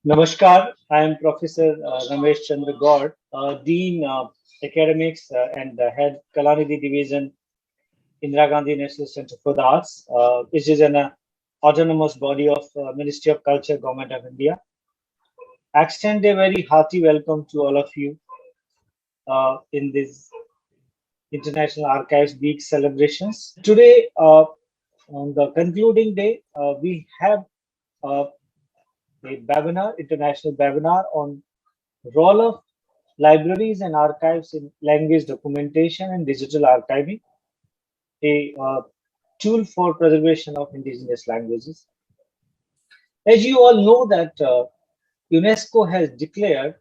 Namaskar, I am Professor Ramesh Chandra Gaur, Dean Academics and Head Kalanidhi Division, Indira Gandhi National Center for the Arts, which is an autonomous body of Ministry of Culture, Government of India. I extend a very hearty welcome to all of you in this International Archives Week celebrations. Today, on the concluding day, we have uh, a webinar, international webinar on role of libraries and archives in language documentation and digital archiving, a tool for preservation of indigenous languages. As you all know that UNESCO has declared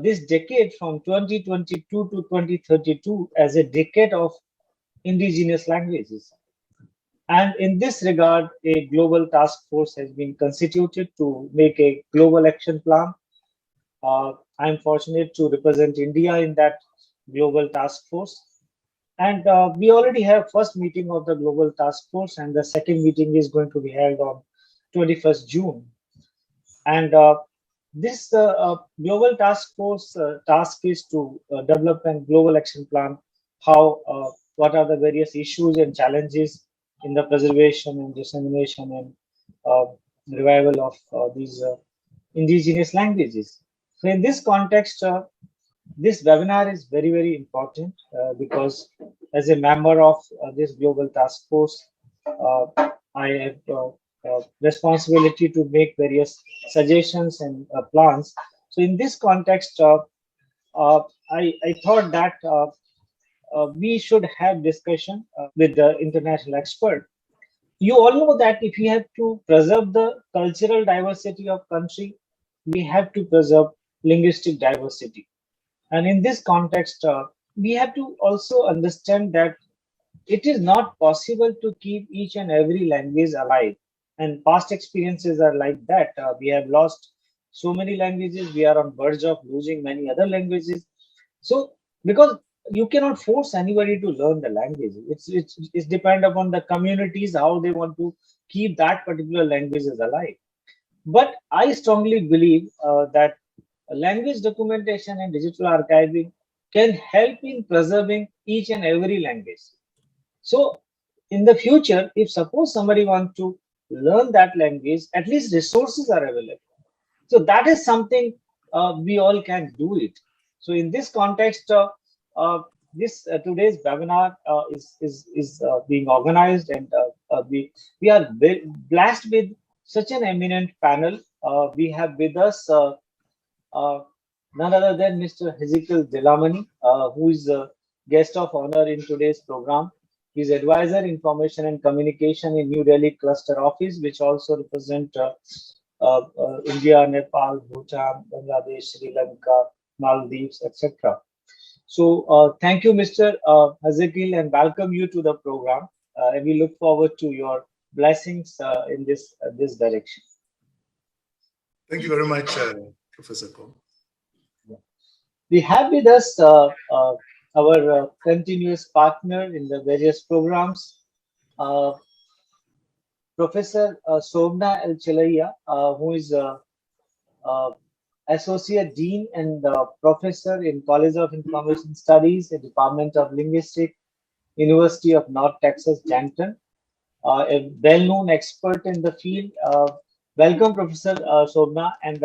this decade from 2022 to 2032 as a decade of indigenous languages. And in this regard, a global task force has been constituted to make a global action plan. I'm fortunate to represent India in that global task force. And we already have first meeting of the global task force, and the second meeting is going to be held on 21st June. And this global task force task is to develop a global action plan. How, what are the various issues and challenges in the preservation and dissemination and uh, revival of these indigenous languages. So in this context, this webinar is very, very important because as a member of this global task force, I have responsibility to make various suggestions and plans. So in this context, I thought that we should have discussion with the international expert. You all know that if we have to preserve the cultural diversity of country, we have to preserve linguistic diversity. And in this context, we have to also understand that it is not possible to keep each and every language alive. And past experiences are like that. We have lost so many languages. We are on verge of losing many other languages. So, because you cannot force anybody to learn the language, it's depend upon the communities how they want to keep that particular languages alive. But I strongly believe that language documentation and digital archiving can help in preserving each and every language. So in the future, if suppose somebody wants to learn that language, at least resources are available. So that is something we all can do it. So in this context, this today's webinar is being organized, and we are blessed with such an eminent panel. We have with us uh, none other than Mr. Hezekiel Delamani, who is a guest of honor in today's program. He is advisor information and communication in New Delhi cluster office, which also represent India, Nepal, Bhutan, Bangladesh, Sri Lanka, Maldives, etc. So thank you, Mr. Hezekiel, and welcome you to the program. And we look forward to your blessings in this direction. Thank you very much, Professor Paul. We have with us our continuous partner in the various programs, uh, Professor Somna El Chelaiya, who is uh, Associate Dean and Professor in College of Information Studies, the Department of Linguistics, University of North Texas, Denton, a well-known expert in the field. Welcome, Professor Somna, and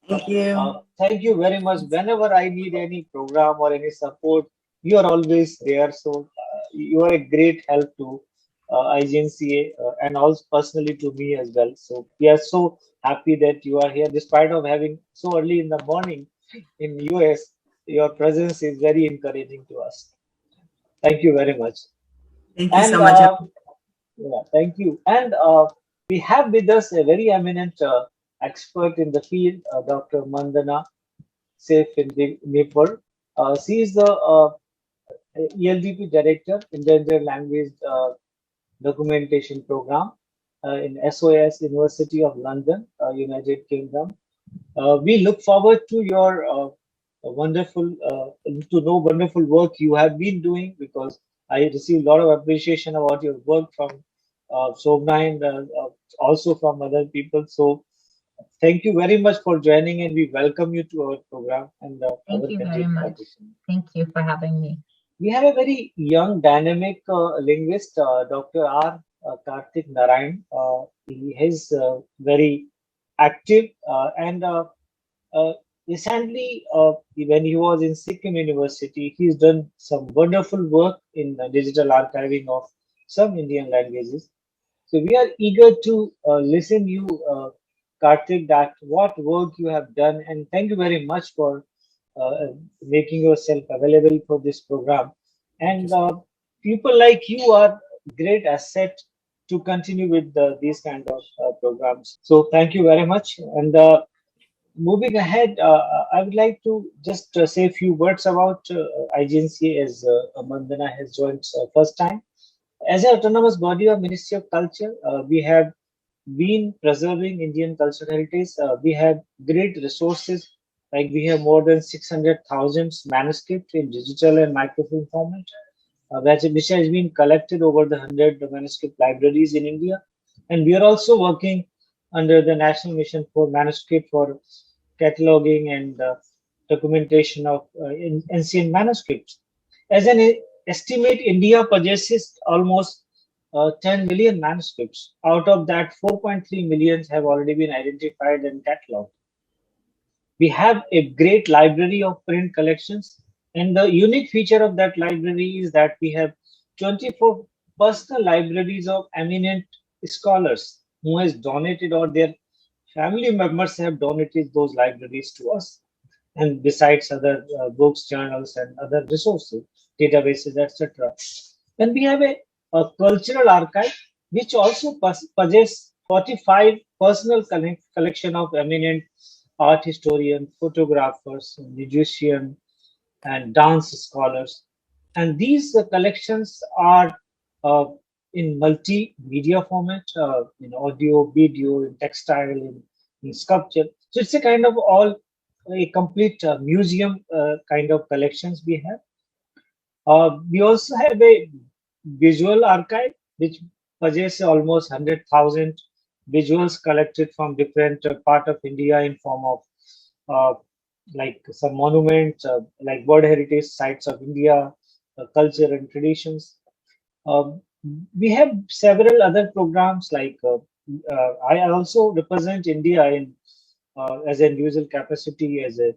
Thank you. thank you very much. Whenever I need any program or any support, you are always there. So you are a great help to IGNCA and also personally to me as well. So we are so happy that you are here, despite of having so early in the morning in US. Your presence is very encouraging to us. Thank you very much. Thank you And so much. yeah, thank you. And we have with us a very eminent expert in the field, Dr. Mandana Saif in Nepal. She is the ELDP Director, Endangered Language Documentation Program in SOS University of London, United Kingdom. We look forward to your wonderful work you have been doing, because I received a lot of appreciation about your work from Sobna and also from other people. So Thank you very much for joining, and we welcome you to our program and Thank our you very continued much. participation. Thank you for having me. We have a very young, dynamic linguist, Dr. R. Karthik Narayan. He is very active and recently, when he was in Sikkim University, he's done some wonderful work in digital archiving of some Indian languages. So we are eager to listen you, Karthik, that what work you have done, and thank you very much for making yourself available for this program. Thank you, And sir. people like you are great asset to continue with these kind of programs. So thank you very much. And moving ahead, I would like to just say a few words about IGNCA as Mandana has joined first time. As an autonomous body of Ministry of Culture, we have been preserving Indian cultural heritage. We have great resources, like we have more than 600,000 manuscripts in digital and microfilm format, which has been collected over the 100 manuscript libraries in India. And we are also working under the National Mission for Manuscript for cataloging and documentation of ancient manuscripts. As an estimate, India possesses almost 10 million manuscripts. Out of that, 4.3 million have already been identified and cataloged. We have a great library of print collections, and the unique feature of that library is that we have 24 personal libraries of eminent scholars who has donated, or their family members have donated those libraries to us, and besides other books, journals, and other resources, databases, etc. Then we have a cultural archive which also possesses 45 personal collection of eminent art historians, photographers, musicians, and dance scholars. And these collections are uh, in multimedia format, in audio, video, in textile, in sculpture. So it's a kind of all a complete museum kind of collections we have. We also have a visual archive which possesses almost 100,000 visuals collected from different part of India in form of uh, like some monuments, like World Heritage Sites of India, culture and traditions. Um, we have several other programs like I also represent India in as an individual capacity as a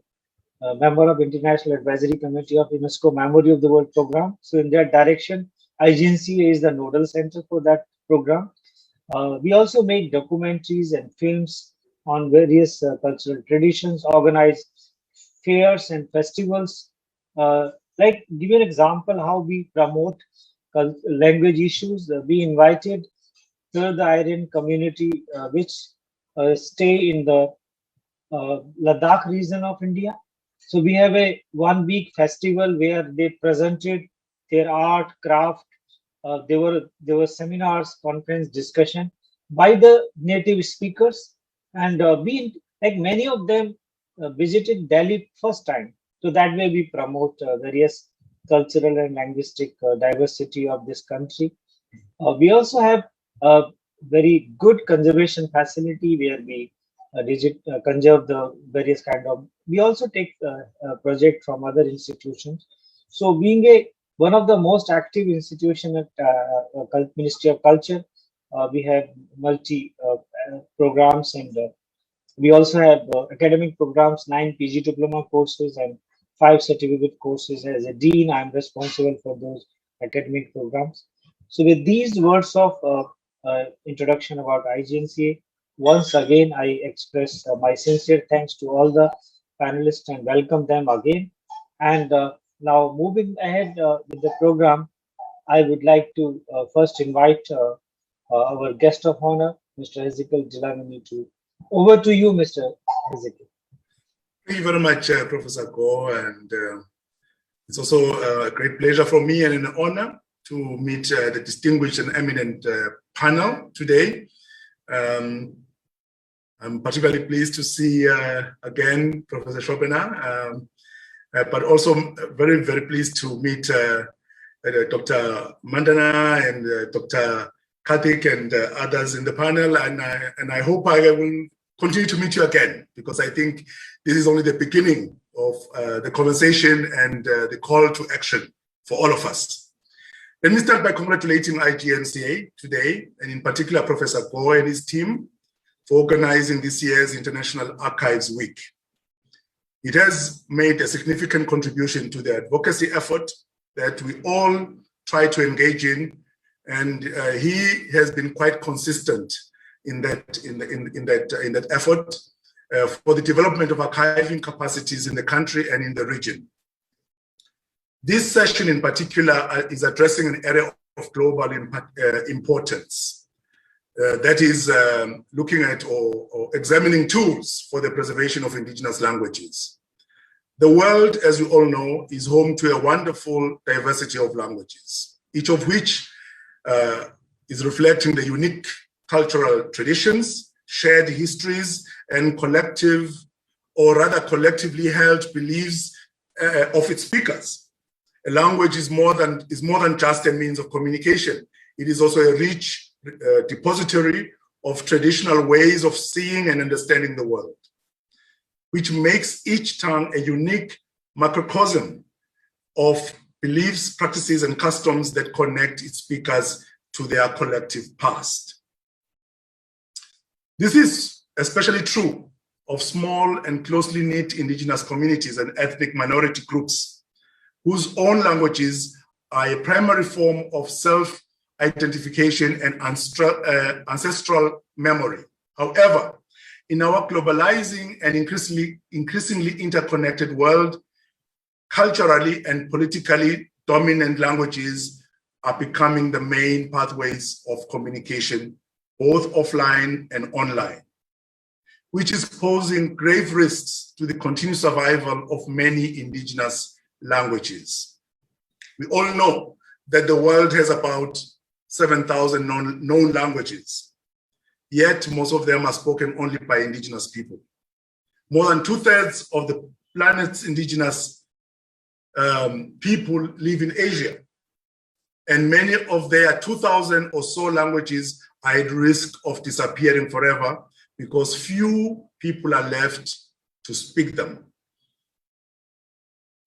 member of International Advisory Committee of UNESCO Memory of the World program. So in that direction, IGNCA is the nodal center for that program. We also make documentaries and films on various cultural traditions, organize fairs and festivals. Like, give you an example how we promote language issues. We invited the Aryan community, which stay in the Ladakh region of India. So we have a 1 week festival where they presented their art, craft. There were seminars, conference, discussion by the native speakers, and we like many of them visited Delhi first time. So that way we promote various cultural and linguistic diversity of this country. We also have a very good conservation facility where we conserve the various kind of. We also take project from other institutions. So, being a one of the most active institution at Ministry of Culture, we have multi programs, and we also have academic programs, 9 PG diploma courses and 5 certificate courses. As a dean, I'm responsible for those academic programs. So, with these words of introduction about IGNCA, once again I express my sincere thanks to all the panelists and welcome them again. And now, moving ahead with the program, I would like to first invite our guest of honor, Mr. Ezekiel Jilamini, to over to you, Mr. Ezekiel. Thank you very much, Professor Go, and it's also a great pleasure for me and an honor to meet the distinguished and eminent panel today. I'm particularly pleased to see again Professor Schopenhauer, but also very, very pleased to meet Dr. Mandana and Dr. Karthik and others in the panel, and I hope I will continue to meet you again, because I think this is only the beginning of the conversation and the call to action for all of us. Let me start by congratulating IGNCA today, and in particular Professor Go and his team, for organizing this year's International Archives Week. It has made a significant contribution to the advocacy effort that we all try to engage in, and he has been quite consistent in that effort for the development of archiving capacities in the country and in the region. This session in particular is addressing an area of global importance. That is looking at or examining tools for the preservation of indigenous languages. The world, as you all know, is home to a wonderful diversity of languages, each of which is reflecting the unique cultural traditions, shared histories, and collective, or rather collectively held beliefs of its speakers. A language is more than just a means of communication. It is also a rich depository of traditional ways of seeing and understanding the world, which makes each tongue a unique microcosm of beliefs, practices, and customs that connect its speakers to their collective past. This is especially true of small and closely knit indigenous communities and ethnic minority groups, whose own languages are a primary form of self-identification and ancestral memory. However, in our globalizing and increasingly interconnected world, culturally and politically dominant languages are becoming the main pathways of communication, both offline and online, which is posing grave risks to the continued survival of many indigenous languages. We all know that the world has about 7,000 known languages, yet most of them are spoken only by indigenous people. More than 2/3 of the planet's indigenous people live in Asia, and many of their 2,000 or so languages are at risk of disappearing forever because few people are left to speak them.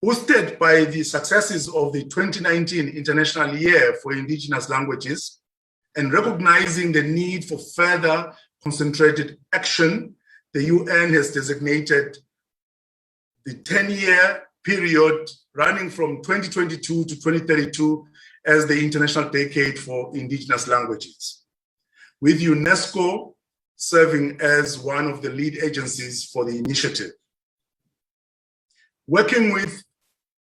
Boosted by the successes of the 2019 International Year for Indigenous Languages and recognizing the need for further concentrated action, the UN has designated the 10-year period running from 2022 to 2032 as the International Decade for Indigenous Languages, with UNESCO serving as one of the lead agencies for the initiative. Working with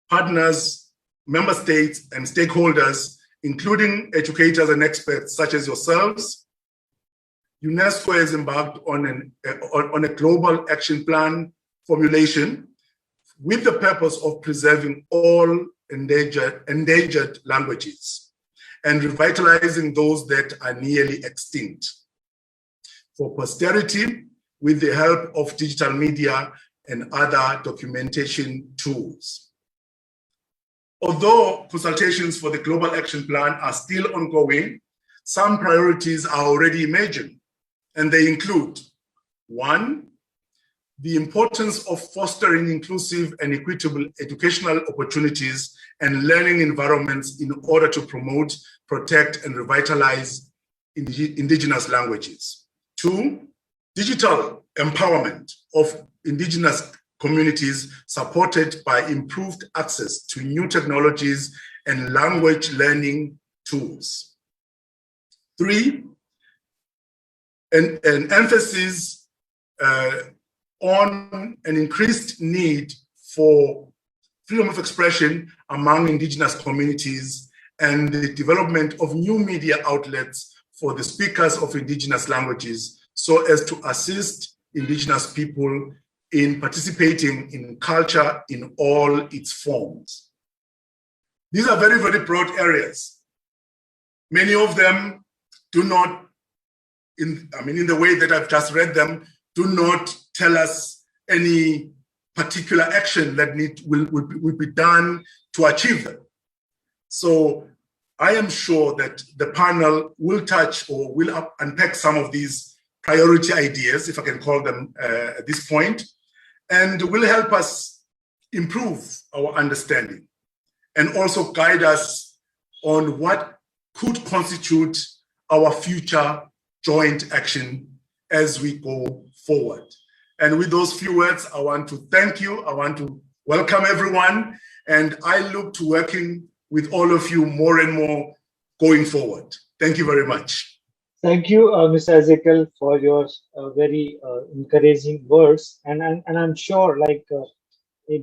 partners, member states, and stakeholders, including educators and experts such as yourselves, UNESCO has embarked on a global action plan formulation with the purpose of preserving all endangered languages and revitalizing those that are nearly extinct for posterity with the help of digital media and other documentation tools. Although consultations for the Global Action Plan are still ongoing, some priorities are already emerging, and they include: 1, the importance of fostering inclusive and equitable educational opportunities and learning environments in order to promote, protect, and revitalize indigenous languages. 2, digital empowerment of indigenous communities supported by improved access to new technologies and language learning tools. 3, an emphasis on an increased need for freedom of expression among indigenous communities and the development of new media outlets for the speakers of indigenous languages so as to assist indigenous people in participating in culture in all its forms. These are very, very broad areas. Many of them do not, in the way that I've just read them, do not tell us any particular action that will be done to achieve them. So I am sure that the panel will touch or will unpack some of these priority ideas, if I can call them at this point, and will help us improve our understanding and also guide us on what could constitute our future joint action as we go forward. And with those few words, I want to thank you. I want to welcome everyone. And I look to working with all of you more and more going forward. Thank you very much. Thank you, Mr. Ezekiel, for your very encouraging words. And I'm sure, like,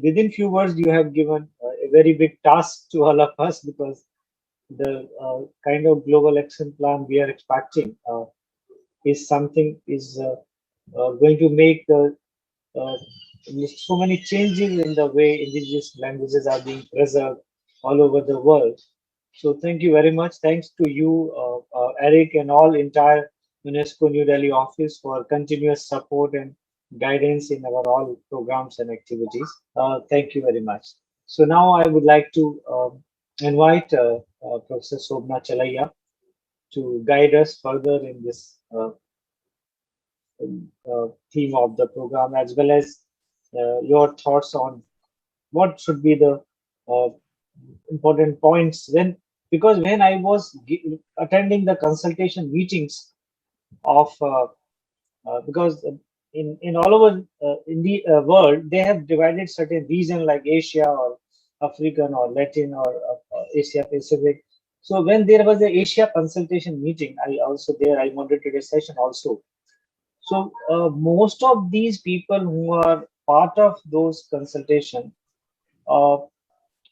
within few words, you have given a very big task to all of us, because the kind of global action plan we are expecting is something is going to make so many changes in the way indigenous languages are being preserved all over the world. So thank you very much. Thanks to you, Eric, and all entire UNESCO New Delhi office for continuous support and guidance in our all programs and activities. Thank you very much. So now I would like to invite Professor Sobna Chalaiya to guide us further in this theme of the program, as well as your thoughts on what should be the important points because when I was attending the consultation meetings of because in all over in the world, they have divided certain region like Asia or African or Latin or Asia Pacific. So when there was the Asia consultation meeting, I moderated a session also. So most of these people who are part of those consultation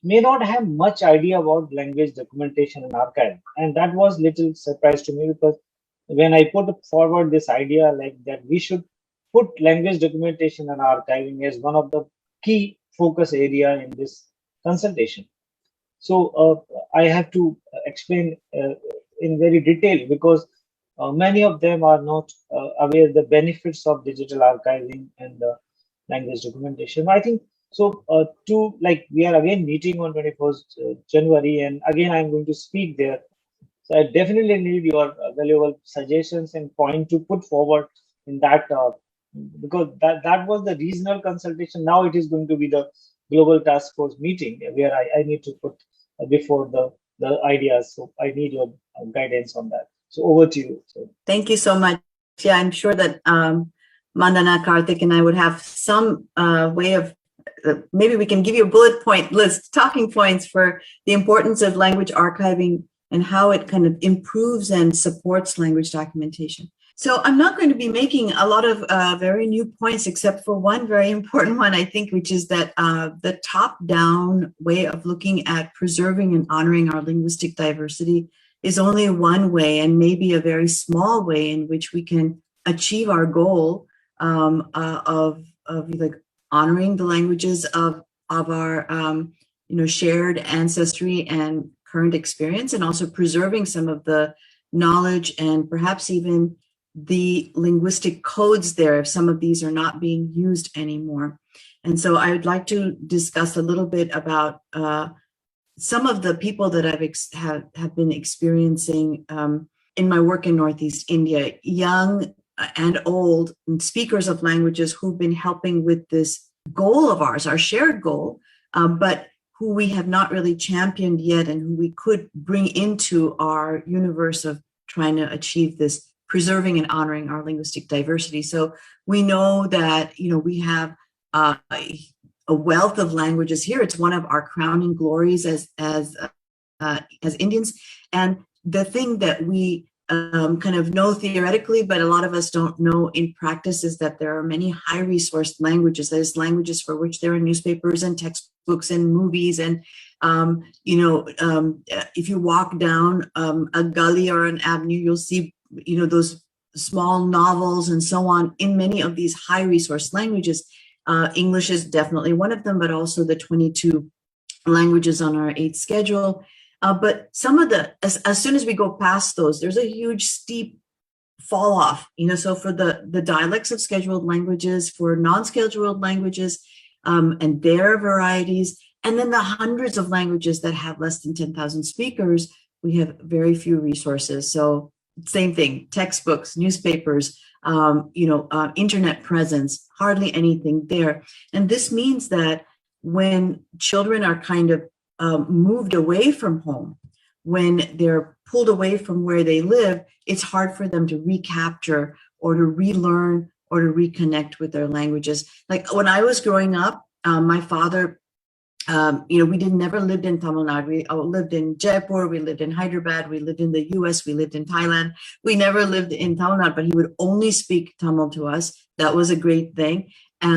may not have much idea about language documentation and archive, and that was little surprise to me, because when I put forward this idea like that we should put language documentation and archiving as one of the key focus area in this consultation. So I have to explain in very detail, because many of them are not aware the benefits of digital archiving and language documentation. I think so. We are again meeting on 21st January, and again I'm going to speak there. So I definitely need your valuable suggestions and point to put forward in that, because that was the regional consultation. Now it is going to be the global task force meeting where I need to put before the ideas. So I need your guidance on that. So over to you. So. Thank you so much. Yeah, I'm sure that Mandana, Karthik, and I would have some way of maybe we can give you a bullet point list, talking points for the importance of language archiving and how it kind of improves and supports language documentation. So I'm not going to be making a lot of very new points, except for one very important one, I think, which is that the top-down way of looking at preserving and honoring our linguistic diversity is only one way, and maybe a very small way, in which we can achieve our goal of like honoring the languages of our shared ancestry and current experience, and also preserving some of the knowledge and perhaps even the linguistic codes there, if some of these are not being used anymore. And so I would like to discuss a little bit about some of the people that have been experiencing in my work in Northeast India, young and old speakers of languages who've been helping with this goal of ours, our shared goal, but who we have not really championed yet, and who we could bring into our universe of trying to achieve this preserving and honoring our linguistic diversity. So we know that, we have a wealth of languages here. It's one of our crowning glories as Indians. And the thing that we kind of know theoretically, but a lot of us don't know in practice, is that there are many high-resourced languages. There's languages for which there are newspapers and textbooks and movies. And, if you walk down a gully or an avenue, you'll see, those small novels and so on in many of these high-resource languages. English is definitely one of them, but also the 22 languages on our 8th schedule. But some of as soon as we go past those, there's a huge steep fall off, so for the dialects of scheduled languages, for non-scheduled languages and their varieties, and then the hundreds of languages that have less than 10,000 speakers, we have very few resources. So same thing, textbooks, newspapers, internet presence, hardly anything there. And this means that when children are kind of moved away from home, when they're pulled away from where they live, it's hard for them to recapture or to relearn or to reconnect with their languages. Like when I was growing up, my father, we never lived in Tamil Nadu. We lived in Jaipur, we lived in Hyderabad, we lived in the US, we lived in Thailand. We never lived in Tamil Nadu, but he would only speak Tamil to us. That was a great thing.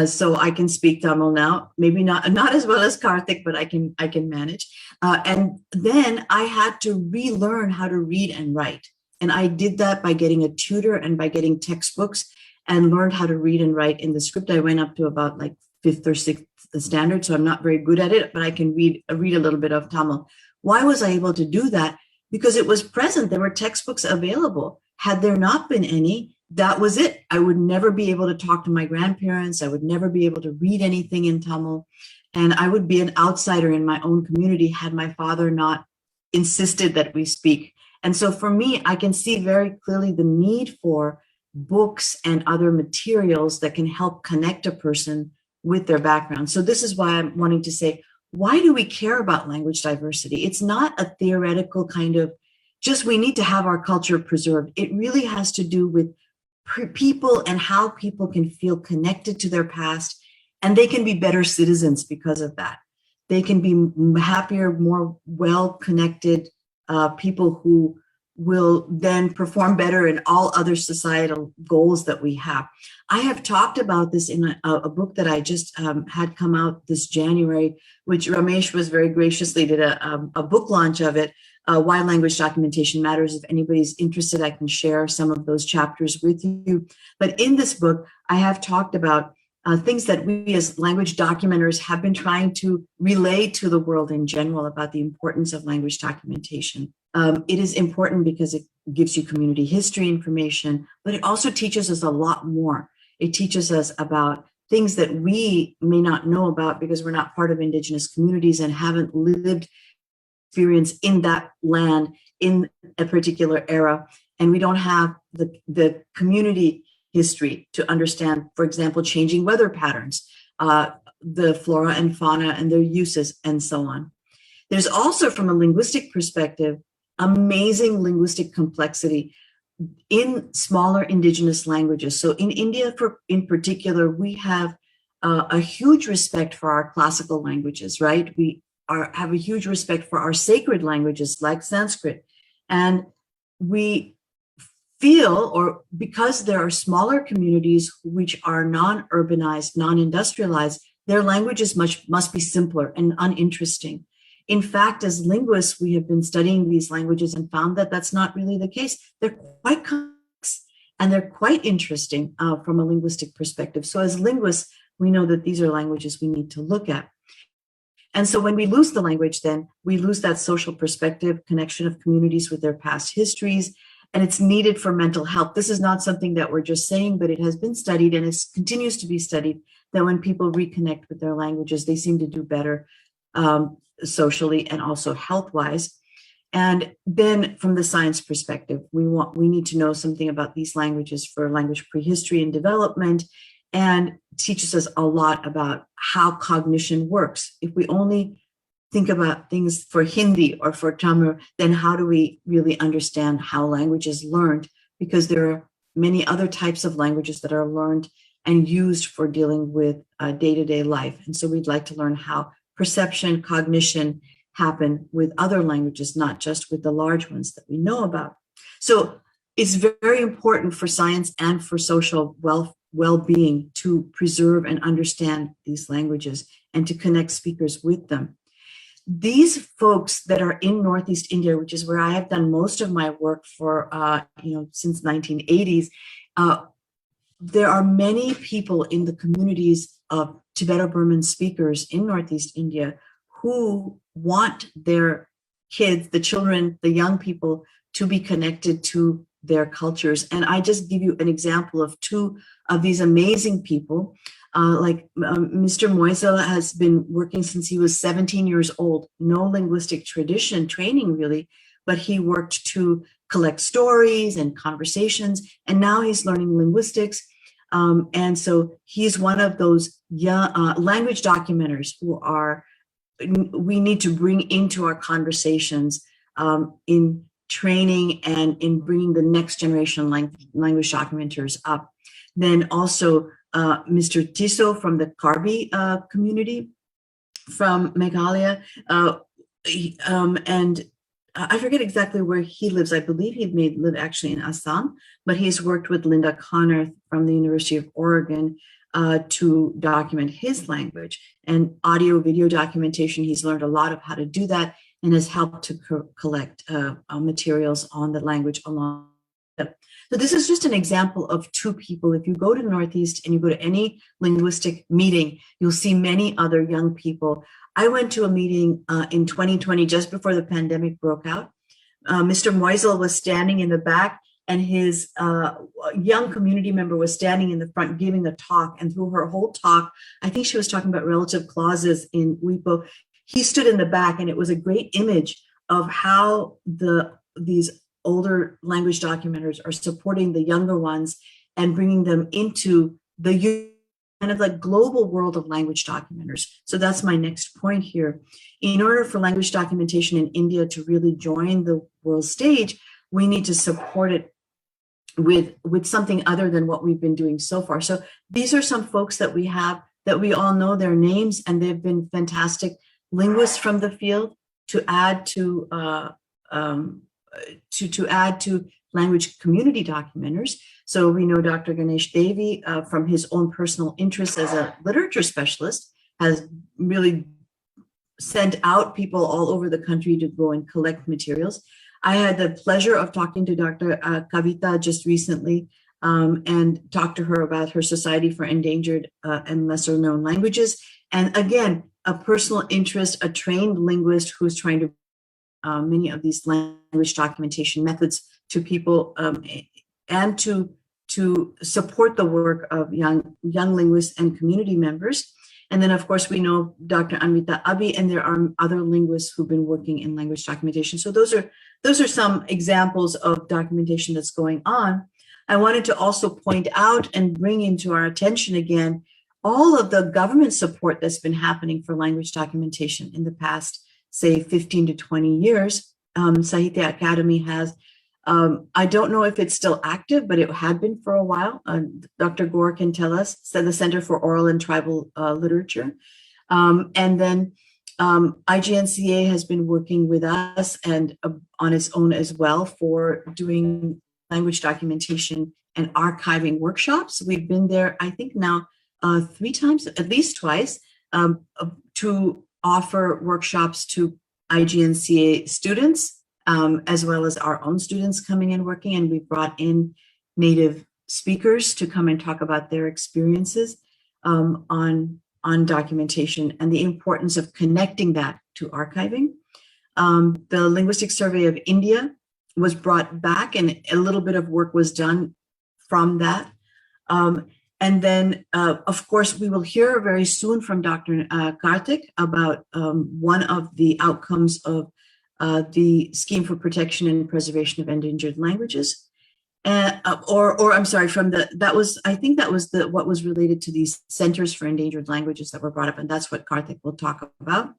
So I can speak Tamil now, maybe not as well as Karthik, but I can manage. And then I had to relearn how to read and write. And I did that by getting a tutor and by getting textbooks, and learned how to read and write. In the script, I went up to about like 5th or 6th standard, so I'm not very good at it, but I can read a little bit of Tamil. Why was I able to do that? Because it was present. There were textbooks available. Had there not been any, that was it. I would never be able to talk to my grandparents. I would never be able to read anything in Tamil. And I would be an outsider in my own community had my father not insisted that we speak. And so for me, I can see very clearly the need for books and other materials that can help connect a person with their background. So this is why I'm wanting to say, why do we care about language diversity? It's not a theoretical kind of just we need to have our culture preserved. It really has to do with people and how people can feel connected to their past, and they can be better citizens because of that. They can be happier, more well-connected people who will then perform better in all other societal goals that we have. I have talked about this in a book that I just had come out this January, which Ramesh was very graciously did a book launch of it, Why Language Documentation Matters. If anybody's interested, I can share some of those chapters with you. But in this book, I have talked about things that we as language documenters have been trying to relay to the world in general about the importance of language documentation. It is important because it gives you community history information, but it also teaches us a lot more. It teaches us about things that we may not know about because we're not part of Indigenous communities and haven't lived experience in that land in a particular era. And we don't have the community history to understand, for example, changing weather patterns, the flora and fauna and their uses, and so on. There's also, from a linguistic perspective, amazing linguistic complexity in smaller Indigenous languages. So in India, in particular, we have a huge respect for our classical languages, right? We have a huge respect for our sacred languages like Sanskrit. And we feel, or because there are smaller communities which are non-urbanized, non-industrialized, their languages must be simpler and uninteresting. In fact, as linguists, we have been studying these languages and found that that's not really the case. They're quite complex and they're quite interesting from a linguistic perspective. So as linguists, we know that these are languages we need to look at. And so when we lose the language, then we lose that social perspective, connection of communities with their past histories, and it's needed for mental health. This is not something that we're just saying, but it has been studied and it continues to be studied that when people reconnect with their languages, they seem to do better socially and also health-wise. And then from the science perspective, we need to know something about these languages for language prehistory and development, and teaches us a lot about how cognition works. If we only think about things for Hindi or for Tamil, then how do we really understand how language is learned? Because there are many other types of languages that are learned and used for dealing with day-to-day life. And so we'd like to learn how perception, cognition happen with other languages, not just with the large ones that we know about. So it's very important for science and for social well-being to preserve and understand these languages and to connect speakers with them. These folks that are in Northeast India, which is where I have done most of my work for, since 1980s, there are many people in the communities of Tibeto-Burman speakers in Northeast India who want their kids, the children, the young people to be connected to their cultures. And I just give you an example of two of these amazing people. Mr. Moisel has been working since he was 17 years old, no linguistic training really, but he worked to collect stories and conversations, and now he's learning linguistics. And so he's one of those young language documenters we need to bring into our conversations in training and in bringing the next generation language documenters up. Then also Mr. Tiso from the Karbi community from Meghalaya, and I forget exactly where he lives. I believe he may live actually in Assam, but he's worked with Linda Connor from the University of Oregon to document his language and audio video documentation. He's learned a lot of how to do that and has helped to collect materials on the language along. So this is just an example of two people. If you go to the Northeast and you go to any linguistic meeting, you'll see many other young people. I went to a meeting in 2020, just before the pandemic broke out. Mr. Moisel was standing in the back, and his young community member was standing in the front giving a talk. And through her whole talk, I think she was talking about relative clauses in WIPO. He stood in the back, and it was a great image of how these older language documenters are supporting the younger ones and bringing them into the kind of like global world of language documenters. So that's my next point here. In order for language documentation in India to really join the world stage, we need to support it with something other than what we've been doing so far. So these are some folks that we have that we all know their names, and they've been fantastic linguists from the field to add to add to language community documenters. So we know Dr. Ganesh Devi from his own personal interest as a literature specialist has really sent out people all over the country to go and collect materials. I had the pleasure of talking to Dr. Kavita just recently and talked to her about her Society for Endangered and Lesser Known Languages. And again, a personal interest, a trained linguist who's trying to many of these language documentation methods to people and to support the work of young linguists and community members. And then, of course, we know Dr. Anvita Abi, and there are other linguists who've been working in language documentation. So those are some examples of documentation that's going on. I wanted to also point out and bring into our attention again all of the government support that's been happening for language documentation in the past, say, 15 to 20 years. Sahitya Academy has, I don't know if it's still active, but it had been for a while. Dr. Gore can tell us, said the Center for Oral and Tribal Literature. And then IGNCA has been working with us and on its own as well for doing language documentation and archiving workshops. We've been there, I think now 3 times, at least twice, to offer workshops to IGNCA students, as well as our own students coming and working. And we brought in native speakers to come and talk about their experiences on documentation and the importance of connecting that to archiving. The Linguistic Survey of India was brought back, and a little bit of work was done from that. And then, of course, we will hear very soon from Dr. Karthik about one of the outcomes of the Scheme for Protection and Preservation of Endangered Languages. Or I'm sorry, I think that was what was related to these centers for endangered languages that were brought up, and that's what Karthik will talk about.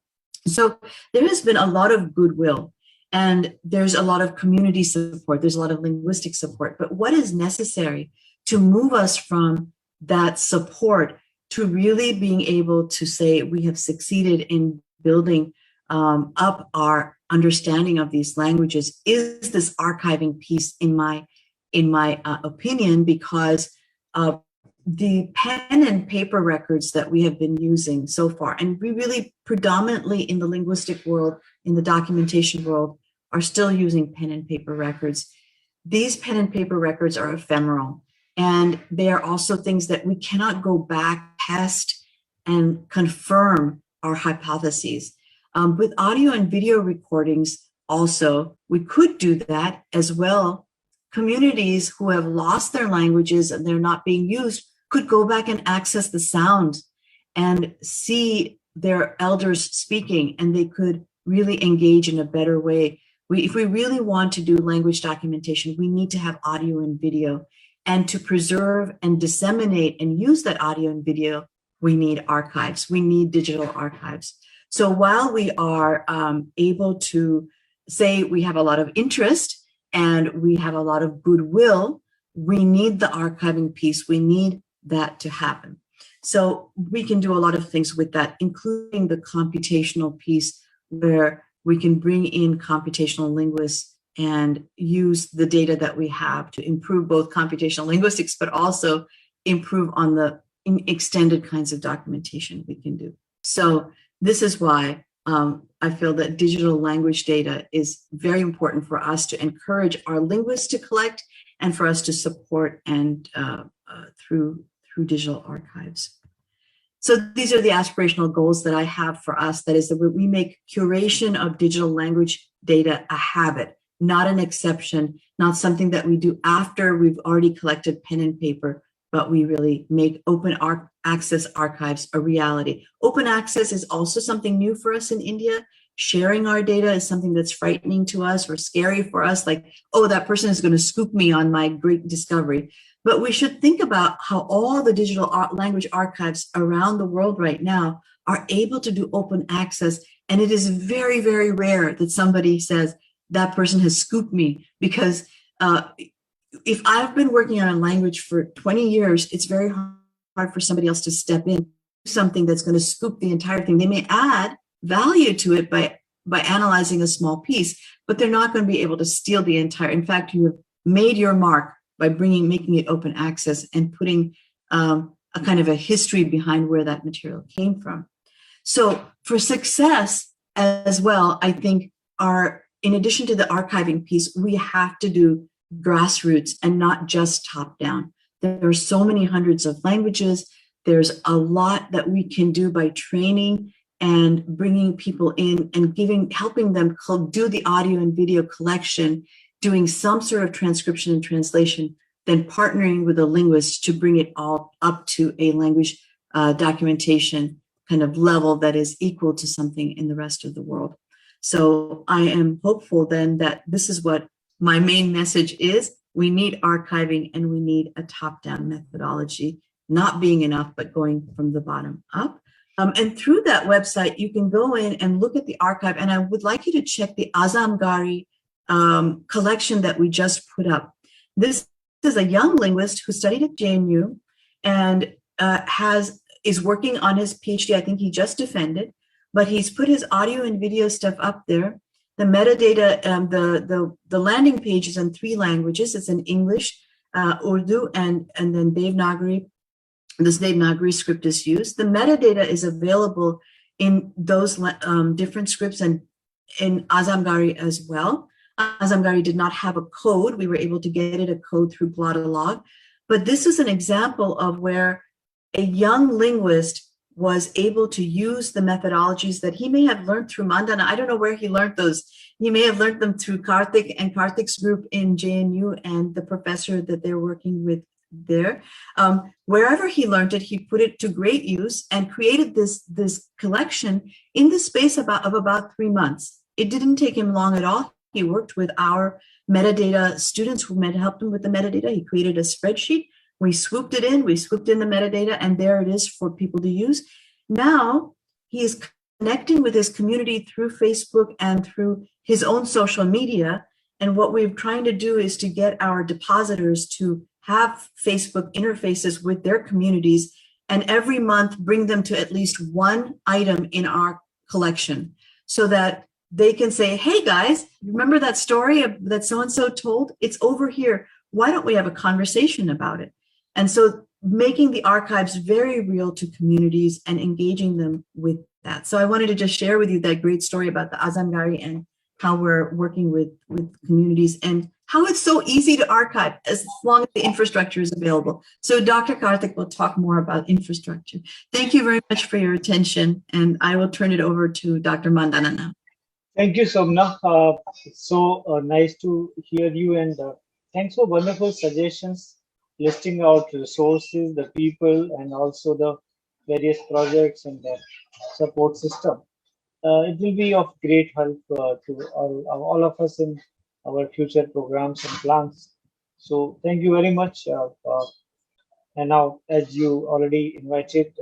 So there has been a lot of goodwill, and there's a lot of community support, there's a lot of linguistic support, but what is necessary to move us from that support to really being able to say we have succeeded in building up our understanding of these languages is this archiving piece, in my opinion, because the pen and paper records that we have been using so far, and we really predominantly in the linguistic world, in the documentation world, are still using pen and paper records. These pen and paper records are ephemeral, and they are also things that we cannot go back, test, and confirm our hypotheses. With audio and video recordings also, we could do that as well. Communities who have lost their languages and they're not being used could go back and access the sound and see their elders speaking, and they could really engage in a better way If we really want to do language documentation, we need to have audio and video. And to preserve and disseminate and use that audio and video, we need archives. We need digital archives. So while we are able to say we have a lot of interest and we have a lot of goodwill, we need the archiving piece. We need that to happen. So we can do a lot of things with that, including the computational piece, where we can bring in computational linguists and use the data that we have to improve both computational linguistics, but also improve on the extended kinds of documentation we can do. So this is why I feel that digital language data is very important for us to encourage our linguists to collect and for us to support and through digital archives. So these are the aspirational goals that I have for us. That is that we make curation of digital language data a habit, not an exception, not something that we do after we've already collected pen and paper, but we really make open access archives a reality. Open access is also something new for us in India. Sharing our data is something that's frightening to us or scary for us, like, oh, that person is going to scoop me on my great discovery. But we should think about how all the digital language archives around the world right now are able to do open access. And it is very, very rare that somebody says that person has scooped me, because if I've been working on a language for 20 years, it's very hard for somebody else to step in, something that's going to scoop the entire thing. They may add value to it by analyzing a small piece, but they're not going to be able to steal the entire. In fact, you have made your mark by making it open access and putting a kind of a history behind where that material came from. So for success as well, I think in addition to the archiving piece, we have to do grassroots and not just top down. There are so many hundreds of languages. There's a lot that we can do by training and bringing people in and helping them do the audio and video collection, doing some sort of transcription and translation, then partnering with a linguist to bring it all up to a language documentation kind of level that is equal to something in the rest of the world. So I am hopeful then that this is what my main message is. We need archiving and we need a top-down methodology, not being enough, but going from the bottom up. And through that website, you can go in and look at the archive. And I would like you to check the Azamgari collection that we just put up. This is a young linguist who studied at JNU and is working on his PhD. I think he just defended, but he's put his audio and video stuff up there. The metadata, the landing page is in 3 languages. It's in English, Urdu, and then Devanagari. This Devanagari script is used. The metadata is available in those different scripts and in Azamgari as well. Azamgari did not have a code. We were able to get it a code through Glottolog. But this is an example of where a young linguist was able to use the methodologies that he may have learned through Mandana. I don't know where he learned those. He may have learned them through Karthik and Karthik's group in JNU and the professor that they're working with there. Wherever he learned it, he put it to great use and created this collection in the space of about 3 months. It didn't take him long at all. He worked with our metadata students who helped him with the metadata. He created a spreadsheet. We swooped it in, we swooped in the metadata, and there it is for people to use. Now he is connecting with his community through Facebook and through his own social media. And what we're trying to do is to get our depositors to have Facebook interfaces with their communities, and every month bring them to at least one item in our collection so that they can say, hey guys, remember that story that so-and-so told? It's over here. Why don't we have a conversation about it? And so making the archives very real to communities and engaging them with that. So I wanted to just share with you that great story about the Azamgari and how we're working with communities and how it's so easy to archive as long as the infrastructure is available. So Dr. Karthik will talk more about infrastructure. Thank you very much for your attention. And I will turn it over to Dr. Mandana now. Thank you, Somna. It's so nice to hear you, and thanks for wonderful suggestions, listing out resources, the people, and also the various projects and the support system. it will be of great help to all of us in our future programs and plans. So thank you very much. And now, as you already invited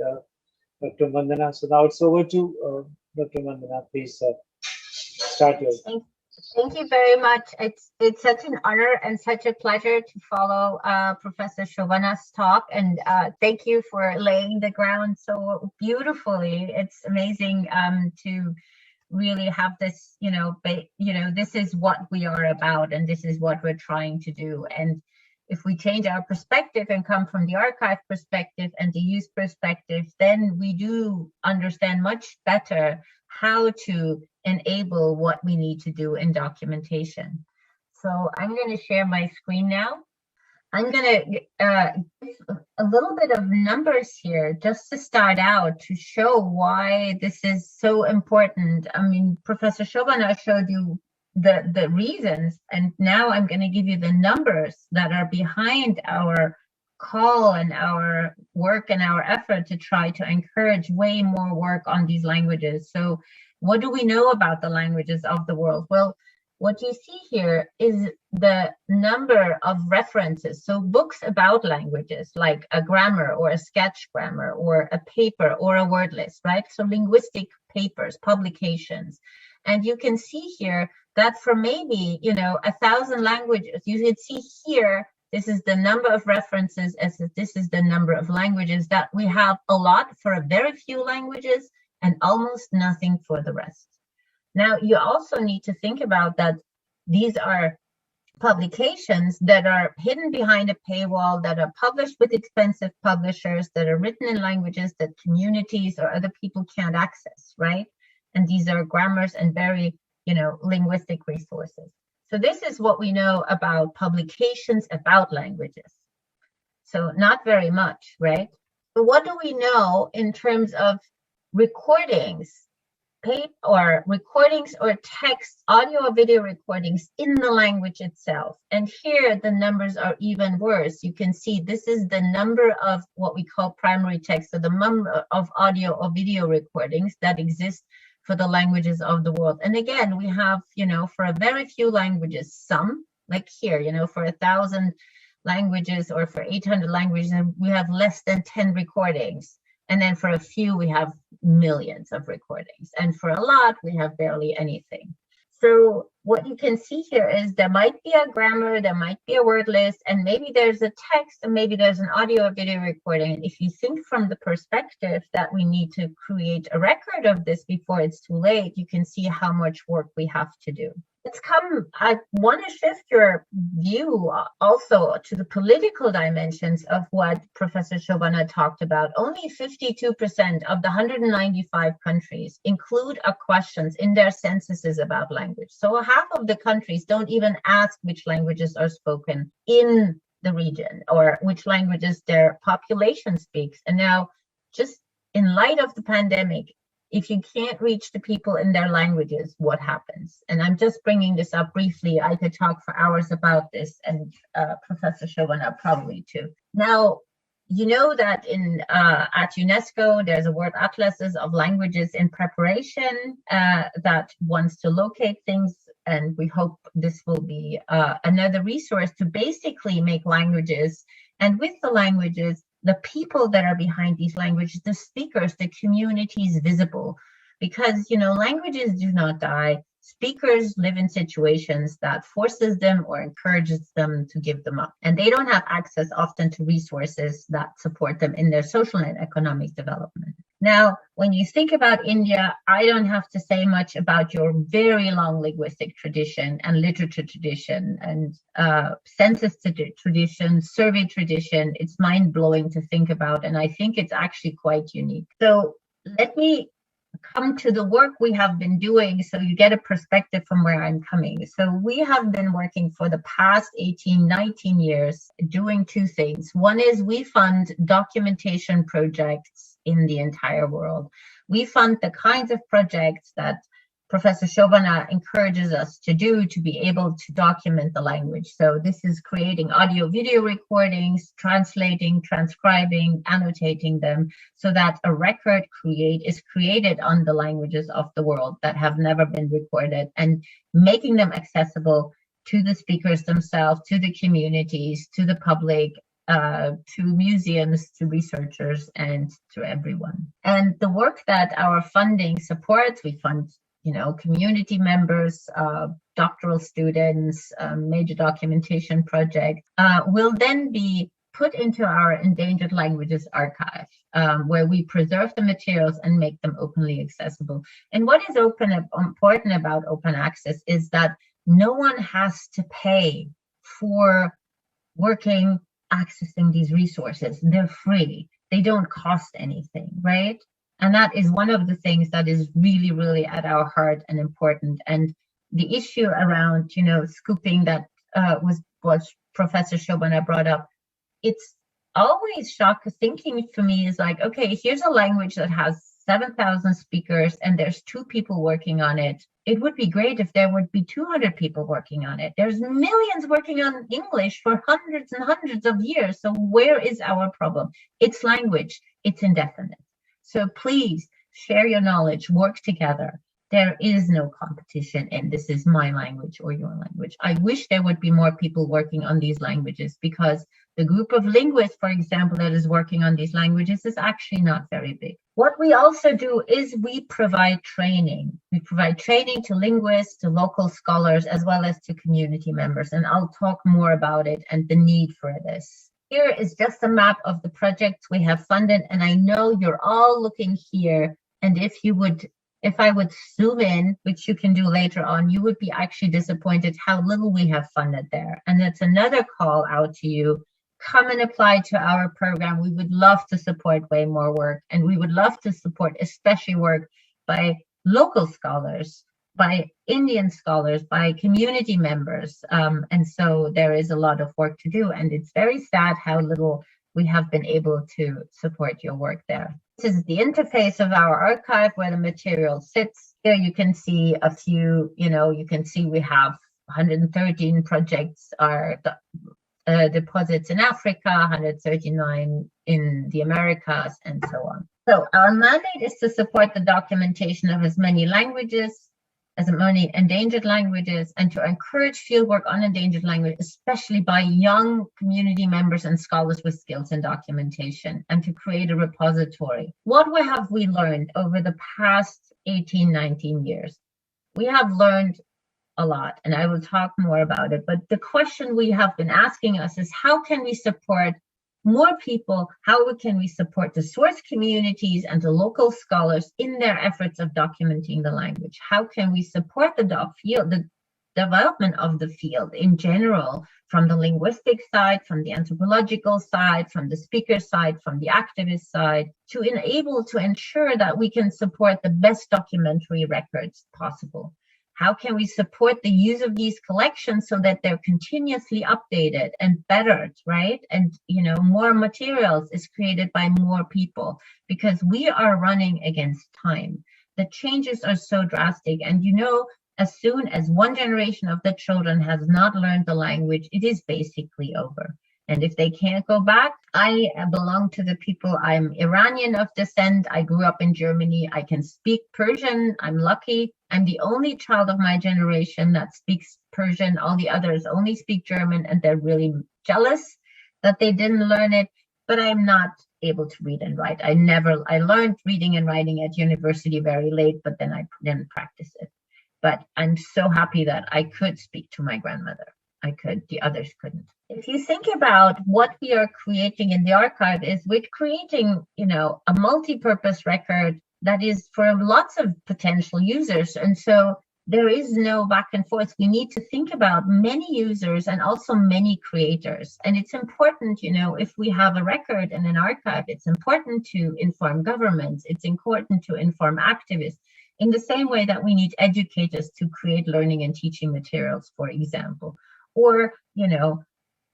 Dr. Vandana, so now it's over to Dr. Vandana. Please start your. Thank you very much. It's such an honor and such a pleasure to follow Professor Shobhana's talk, and thank you for laying the ground so beautifully. It's amazing to really have this, this is what we are about, and this is what we're trying to do. And if we change our perspective and come from the archive perspective and the use perspective, then we do understand much better how to enable what we need to do in documentation. So I'm going to share my screen now. I'm going to give a little bit of numbers here just to start out to show why this is so important. I mean, Professor Shobhana showed you the reasons, and now I'm going to give you the numbers that are behind our call and our work and our effort to try to encourage way more work on these languages. So what do we know about the languages of the world? Well, what you see here is the number of references. So books about languages, like a grammar or a sketch grammar or a paper or a word list, right? So linguistic papers, publications. And you can see here that for maybe, 1,000 languages, you can see here, this is the number of references, as this is the number of languages, that we have a lot for a very few languages and almost nothing for the rest. Now, you also need to think about that these are publications that are hidden behind a paywall, that are published with expensive publishers, that are written in languages that communities or other people can't access, right? And these are grammars and very, linguistic resources. So this is what we know about publications about languages. So not very much, right? But what do we know in terms of recordings, or text, audio or video recordings in the language itself? And here the numbers are even worse. You can see this is the number of what we call primary text, so the number of audio or video recordings that exist for the languages of the world. And again, we have, for a very few languages, some, like here, for 1,000 languages or for 800 languages, we have less than 10 recordings. And then for a few, we have millions of recordings. And for a lot, we have barely anything. So what you can see here is there might be a grammar, there might be a word list, and maybe there's a text, and maybe there's an audio or video recording. And if you think from the perspective that we need to create a record of this before it's too late, you can see how much work we have to do. I want to shift your view also to the political dimensions of what Professor Shobhana talked about. Only 52% of the 195 countries include questions in their censuses about language. So half of the countries don't even ask which languages are spoken in the region or which languages their population speaks. And now, just in light of the pandemic, if you can't reach the people in their languages, what happens? And I'm just bringing this up briefly. I could talk for hours about this, and Professor Shobhana probably too. Now, you know that at UNESCO, there's a word atlases of languages in preparation that wants to locate things. And we hope this will be another resource to basically make languages, and with the languages, the people that are behind these languages, the speakers, the communities visible, because, languages do not die. Speakers live in situations that forces them or encourages them to give them up. And they don't have access often to resources that support them in their social and economic development. Now, when you think about India, I don't have to say much about your very long linguistic tradition and literature tradition and census tradition, survey tradition. It's mind-blowing to think about, and I think it's actually quite unique. So let me come to the work we have been doing so you get a perspective from where I'm coming. So we have been working for the past 18, 19 years doing two things. One is we fund documentation projects in the entire world. We fund the kinds of projects that Professor Shobana encourages us to do to be able to document the language. So this is creating audio video recordings, translating, transcribing, annotating them so that a record is created on the languages of the world that have never been recorded, and making them accessible to the speakers themselves, to the communities, to the public, to museums, to researchers, and to everyone. And the work that our funding supports, we fund community members, doctoral students, major documentation project, will then be put into our Endangered Languages Archive, where we preserve the materials and make them openly accessible. And what is important about open access is that no one has to pay for accessing these resources. They're free. They don't cost anything, right? And that is one of the things that is really, really at our heart and important. And the issue around, scooping that was Professor Shobana brought up, it's always thinking for me is like, okay, here's a language that has 7,000 speakers and there's 2 people working on it. It would be great if there would be 200 people working on it. There's millions working on English for hundreds and hundreds of years. So where is our problem? It's language. It's indefinite. So please share your knowledge, work together. There is no competition, and this is my language or your language. I wish there would be more people working on these languages, because the group of linguists, for example, that is working on these languages is actually not very big. What we also do is we provide training. We provide training to linguists, to local scholars, as well as to community members. And I'll talk more about it and the need for this. Here is just a map of the projects we have funded, and I know you're all looking here, and if I would zoom in, which you can do later on, you would be actually disappointed how little we have funded there. And that's another call out to you. Come and apply to our program. We would love to support way more work, and we would love to support especially work by local scholars, by Indian scholars, by community members. And so there is a lot of work to do, and it's very sad how little we have been able to support your work there. This is the interface of our archive where the material sits. Here you can see a few, you can see we have 113 projects are deposits in Africa, 139 in the Americas, and so on. So our mandate is to support the documentation of as many endangered languages, and to encourage fieldwork on endangered language, especially by young community members and scholars with skills in documentation, and to create a repository. What have we learned over the past 18, 19 years? We have learned a lot, and I will talk more about it. But the question we have been asking us is, how can we support more people? How can we support the source communities and the local scholars in their efforts of documenting the language? How can we support the development of the field in general, from the linguistic side, from the anthropological side, from the speaker side, from the activist side, to ensure that we can support the best documentary records possible? How can we support the use of these collections so that they're continuously updated and bettered, right? And, more materials is created by more people, because we are running against time. The changes are so drastic. And, as soon as one generation of the children has not learned the language, it is basically over. And if they can't go back, I belong to the people. I'm Iranian of descent. I grew up in Germany. I can speak Persian. I'm lucky. I'm the only child of my generation that speaks Persian. All the others only speak German, and they're really jealous that they didn't learn it. But I'm not able to read and write. I learned reading and writing at university very late, but then I didn't practice it. But I'm so happy that I could speak to my grandmother. I could, the others couldn't. If you think about what we are creating in the archive, is we're creating, a multi-purpose record that is for lots of potential users. And so there is no back and forth. We need to think about many users and also many creators. And it's important, if we have a record and an archive, it's important to inform governments. It's important to inform activists, in the same way that we need educators to create learning and teaching materials, for example. Or,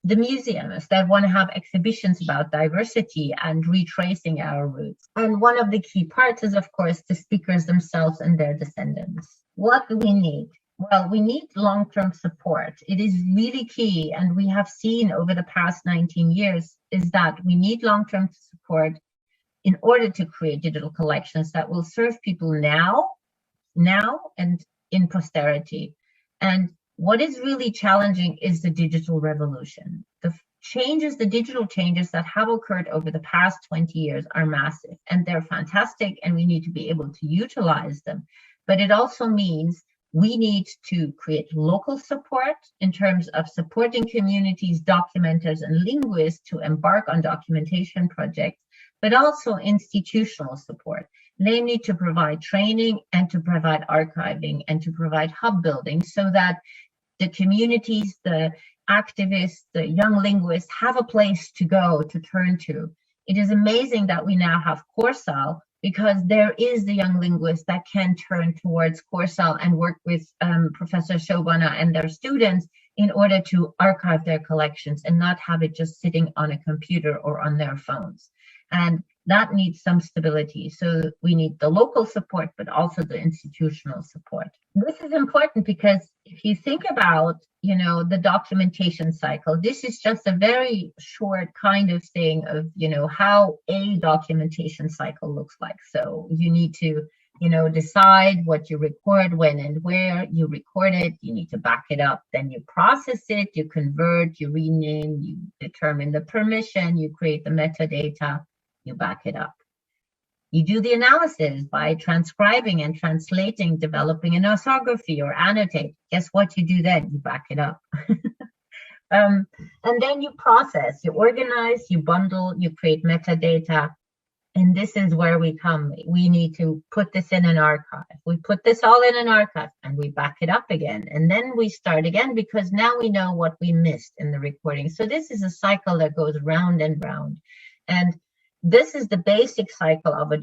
the museums that want to have exhibitions about diversity and retracing our roots. And one of the key parts is, of course, the speakers themselves and their descendants. What do we need? Well, we need long-term support. It is really key, and we have seen over the past 19 years is that we need long-term support in order to create digital collections that will serve people now and in posterity. And what is really challenging is the digital revolution. The digital changes that have occurred over the past 20 years are massive, and they're fantastic, and we need to be able to utilize them. But it also means we need to create local support in terms of supporting communities, documenters, and linguists to embark on documentation projects, but also institutional support, namely to provide training and to provide archiving and to provide hub building so that the communities, the activists, the young linguists have a place to go to turn to. It is amazing that we now have Corsal, because there is the young linguist that can turn towards Corsal and work with Professor Shobana and their students in order to archive their collections and not have it just sitting on a computer or on their phones. And that needs some stability. So we need the local support, but also the institutional support. This is important because if you think about, the documentation cycle, this is just a very short kind of thing of, how a documentation cycle looks like. So you need to, decide what you record, when and where you record it. You need to back it up. Then you process it, you convert, you rename, you determine the permission, you create the metadata, you back it up. You do the analysis by transcribing and translating, developing an orthography or annotate. Guess what you do then? You back it up. And then you process, you organize, you bundle, you create metadata. And this is where we come. We need to put this in an archive. We put this all in an archive and we back it up again. And then we start again because now we know what we missed in the recording. So this is a cycle that goes round and round. And this is the basic cycle of a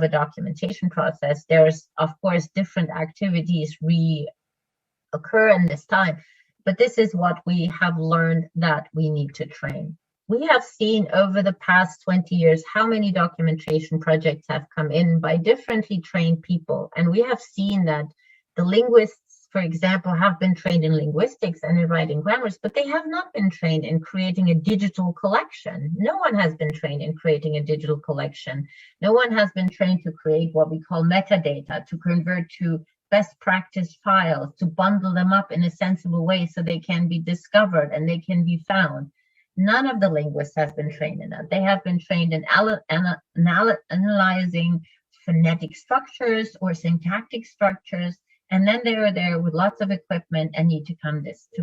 documentation process. There's, of course, different activities reoccur in this time, but this is what we have learned that we need to train. We have seen over the past 20 years how many documentation projects have come in by differently trained people. And we have seen that the linguists, for example, have been trained in linguistics and in writing grammars, but they have not been trained in creating a digital collection. No one has been trained in creating a digital collection. No one has been trained to create what we call metadata, to convert to best practice files, to bundle them up in a sensible way so they can be discovered and they can be found. None of the linguists has been trained in that. They have been trained in analyzing phonetic structures or syntactic structures. And then they are there with lots of equipment and need to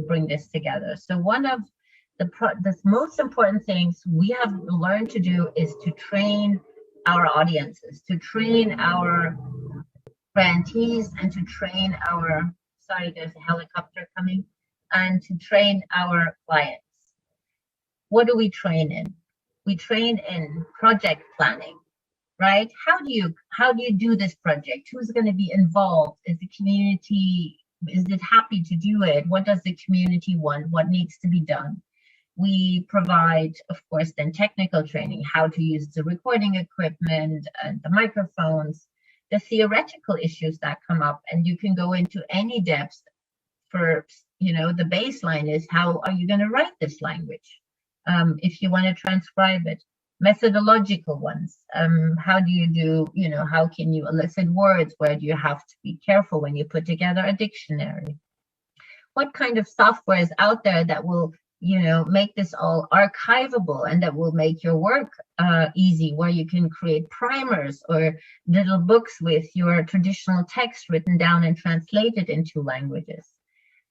bring this together. So one of the most important things we have learned to do is to train our audiences, to train our grantees, and to train our, sorry, there's a helicopter coming, and to train our clients. What do we train in? We train in project planning. Right? How do you do this project? Who's going to be involved? Is the community, is it happy to do it? What does the community want? What needs to be done? We provide, of course, then technical training, how to use the recording equipment and the microphones, the theoretical issues that come up, and you can go into any depth. For, the baseline is, how are you going to write this language? If you want to transcribe it. Methodological ones. How do you do, how can you elicit words? Where do you have to be careful when you put together a dictionary? What kind of software is out there that will, make this all archivable and that will make your work easy, where you can create primers or little books with your traditional text written down and translated into languages?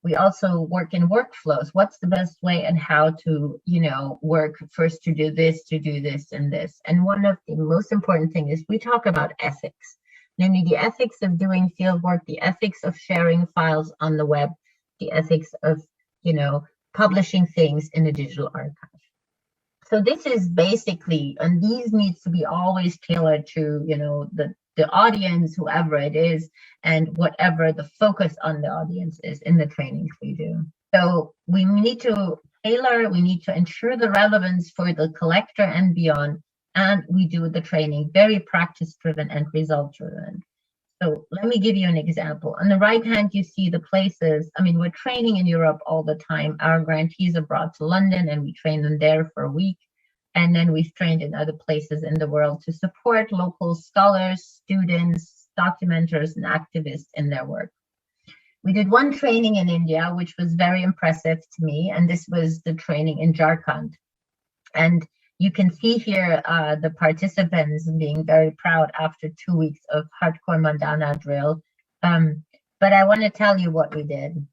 We also work in workflows. What's the best way and how to, work first to do this, and this. And one of the most important things is we talk about ethics, namely the ethics of doing field work, the ethics of sharing files on the web, the ethics of, publishing things in a digital archive. So this is basically, and these needs to be always tailored to, the audience, whoever it is, and whatever the focus on the audience is in the trainings we do. So we need to tailor, we need to ensure the relevance for the collector and beyond, and we do the training very practice-driven and result-driven. So let me give you an example. On the right hand, you see the places. I mean, we're training in Europe all the time. Our grantees are brought to London and we train them there for a week. And then we've trained in other places in the world to support local scholars, students, documenters, and activists in their work. We did one training in India, which was very impressive to me. And this was the training in Jharkhand. And you can see here the participants being very proud after 2 weeks of hardcore mandana drill. But I want to tell you what we did.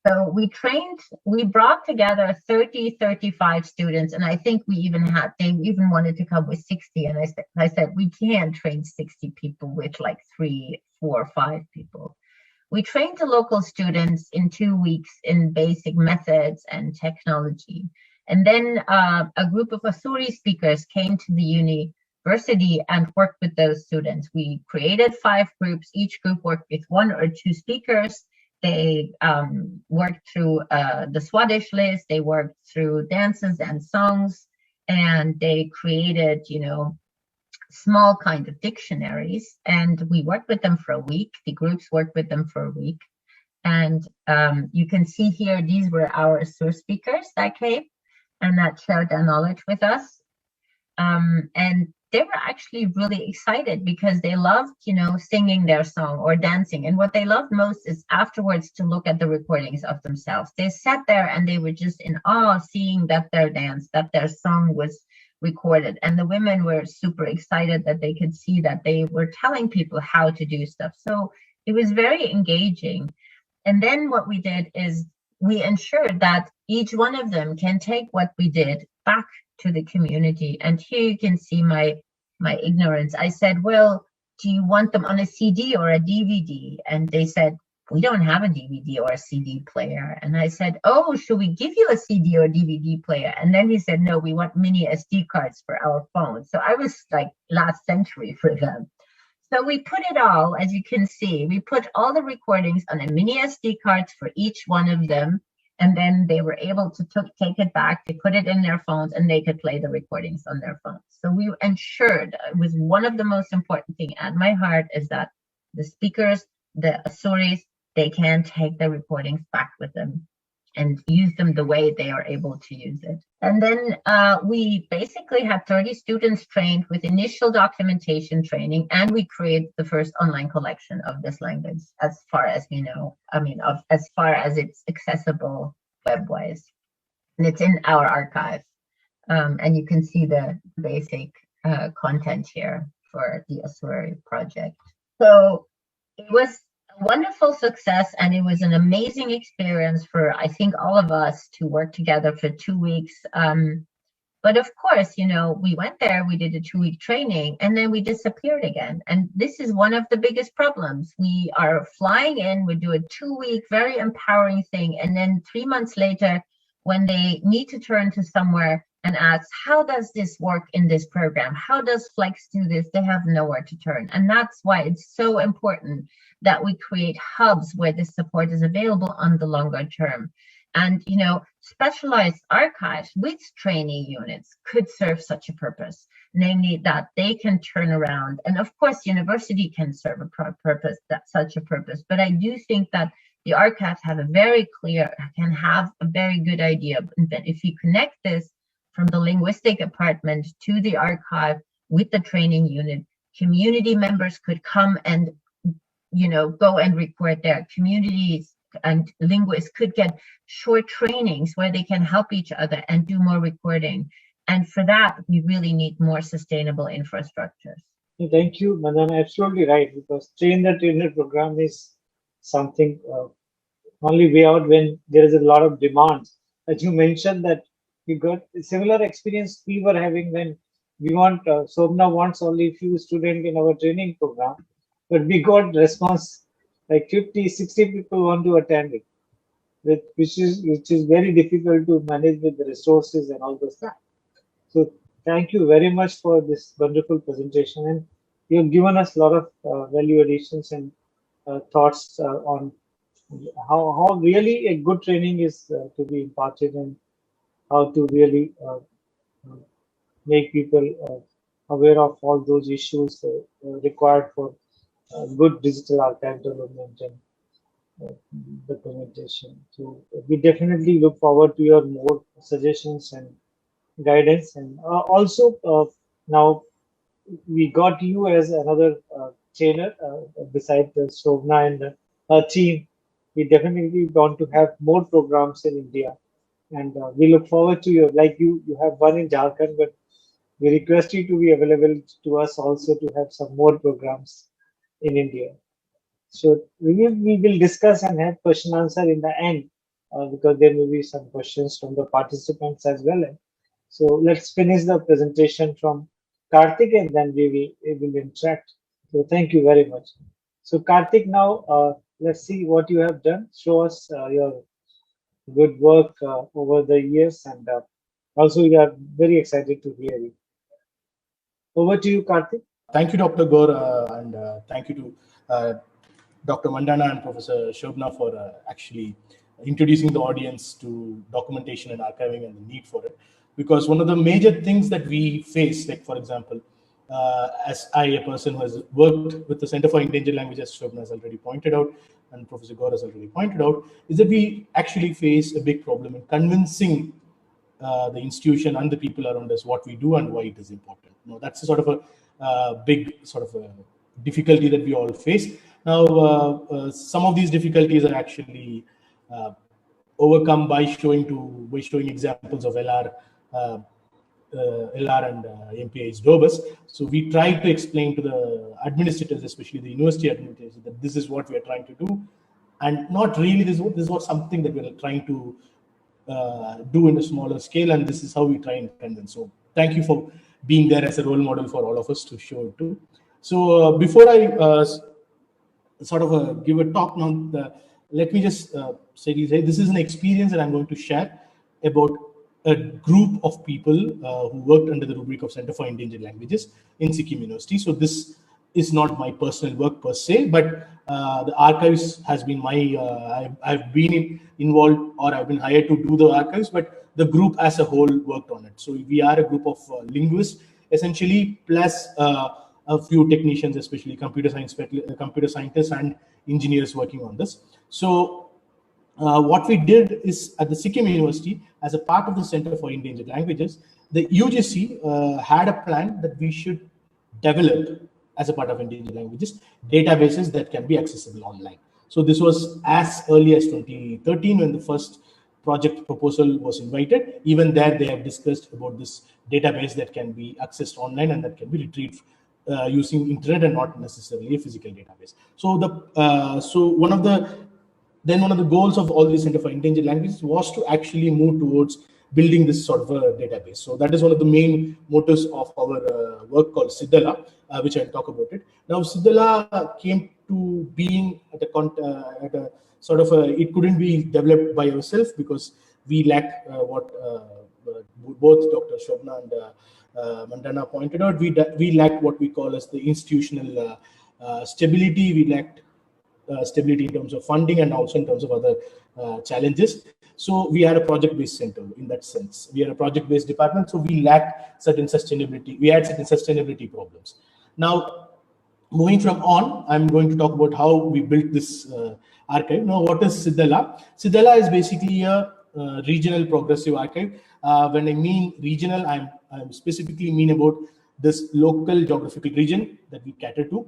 So we brought together 30, 35 students, and I think they even wanted to come with 60. And I said, we can't train 60 people with like 3, 4, 5 people. We trained the local students in 2 weeks in basic methods and technology. And then a group of Asuri speakers came to the university and worked with those students. We created 5 groups. Each group worked with 1 or 2 speakers. They worked through the Swadesh list. They worked through dances and songs, and they created, small kind of dictionaries. And we worked with them for a week. The groups worked with them for a week. And you can see here, these were our Asur speakers that came and that shared their knowledge with us. And they were actually really excited because they loved, singing their song or dancing. And what they loved most is afterwards to look at the recordings of themselves. They sat there and they were just in awe seeing that their dance, that their song was recorded. And the women were super excited that they could see that they were telling people how to do stuff. So it was very engaging. And then what we did is we ensured that each one of them can take what we did back to the community. And here you can see my ignorance. I said, well, do you want them on a CD or a DVD? And they said, we don't have a DVD or a CD player. And I said, oh, should we give you a CD or DVD player? And then he said, no, we want mini SD cards for our phones. So I was like last century for them. So we put it all, as you can see, we put all the recordings on a mini SD cards for each one of them. And then they were able to take it back, they put it in their phones, and they could play the recordings on their phones. So we ensured, it was one of the most important things at my heart, is that the speakers, the Asuris, they can take the recordings back with them and use them the way they are able to use it. And then we basically had 30 students trained with initial documentation training, and we created the first online collection of this language, as far as we know. As far as it's accessible web-wise. And it's in our archive. And you can see the basic content here for the Asuri project. So it was a wonderful success, and it was an amazing experience for, I think, all of us to work together for 2 weeks. But of course, we went there, we did a 2-week training, and then we disappeared again. And this is one of the biggest problems. We are flying in, we do a 2-week, very empowering thing, and then 3 months later, when they need to turn to somewhere and ask, how does this work in this program? How does Flex do this? They have nowhere to turn. And that's why it's so important that we create hubs where this support is available on the longer term. And, specialized archives with training units could serve such a purpose, namely that they can turn around. And of course, university can serve such a purpose. But I do think that the archives can have a very good idea. But if you connect this from the linguistic department to the archive with the training unit, community members could come and, go and record their communities, and linguists could get short trainings where they can help each other and do more recording. And for that, we really need more sustainable infrastructures. Thank you, Mandana. Absolutely right, because train the trainer program is something only way out when there is a lot of demand. As you mentioned that you got a similar experience we were having when we want, Sobna wants only few students in our training program, but we got response like 50, 60 people want to attend it, which is very difficult to manage with the resources and all those stuff. So thank you very much for this wonderful presentation, and you have given us a lot of value additions and thoughts on how really a good training is to be imparted, and how to really make people aware of all those issues required for good digital archive development and documentation. So we definitely look forward to your more suggestions and guidance. And also now we got you as another trainer beside the Shobna and her team. We definitely want to have more programs in India, and we look forward to your, like you have one in Jharkhand, but we request you to be available to us also to have some more programs in India. So we will discuss and have question answer in the end because there will be some questions from the participants as well. So let's finish the presentation from Karthik and then we will interact. So thank you very much. So Karthik, now let's see what you have done. Show us your good work over the years, and also we are very excited to hear you. Over to you, Karthik. Thank you, Dr. Gaur, and thank you to Dr. Mandana and Professor Shobna for actually introducing the audience to documentation and archiving and the need for it. Because one of the major things that we face, like for example, as a person who has worked with the Center for Endangered Languages, Shobna has already pointed out, and Professor Gaur has already pointed out, is that we actually face a big problem in convincing the institution and the people around us what we do and why it is important. You know, that's a sort of a big sort of a difficulty that we all face. Now, some of these difficulties are actually overcome by showing examples of LR. LR and MPA is robust. So we try to explain to the administrators, especially the university administrators, that this is what we are trying to do, and not really this was something that we are trying to do in a smaller scale, and this is how we try and convince. So thank you for being there as a role model for all of us to show it to. So before I sort of give a talk now, let me just say this is an experience that I'm going to share about a group of people who worked under the rubric of Center for Endangered Languages in Sikkim University. So this is not my personal work per se, but the archives has been my, I've been involved, or I've been hired to do the archives, but the group as a whole worked on it. So we are a group of linguists, essentially, plus a few technicians, especially computer scientists and engineers working on this. So what we did is at the Sikkim University, as a part of the Center for Endangered Languages, the UGC had a plan that we should develop, as a part of endangered languages, databases that can be accessible online. So this was as early as 2013 when the first project proposal was invited. Even there, they have discussed about this database that can be accessed online and that can be retrieved using internet and not necessarily a physical database. So one of the goals of all the Center for Endangered Languages was to actually move towards building this sort of a database. So that is one of the main motives of our work called SIDHELA-A, which I'll talk about it. Now, SIDHELA-A came to being at a sort of it couldn't be developed by ourselves because we lacked what both Dr. Shobna and Mandana pointed out. We lacked what we call as the institutional stability. We lacked stability in terms of funding and also in terms of other challenges. So we had a project-based center in that sense. We had a project-based department, so we lacked certain sustainability. We had certain sustainability problems. Now, moving from on, I'm going to talk about how we built this archive. Now, what is SIDHELA? SIDHELA is basically a regional progressive archive. When I mean regional, I'm specifically mean about this local geographical region that we cater to.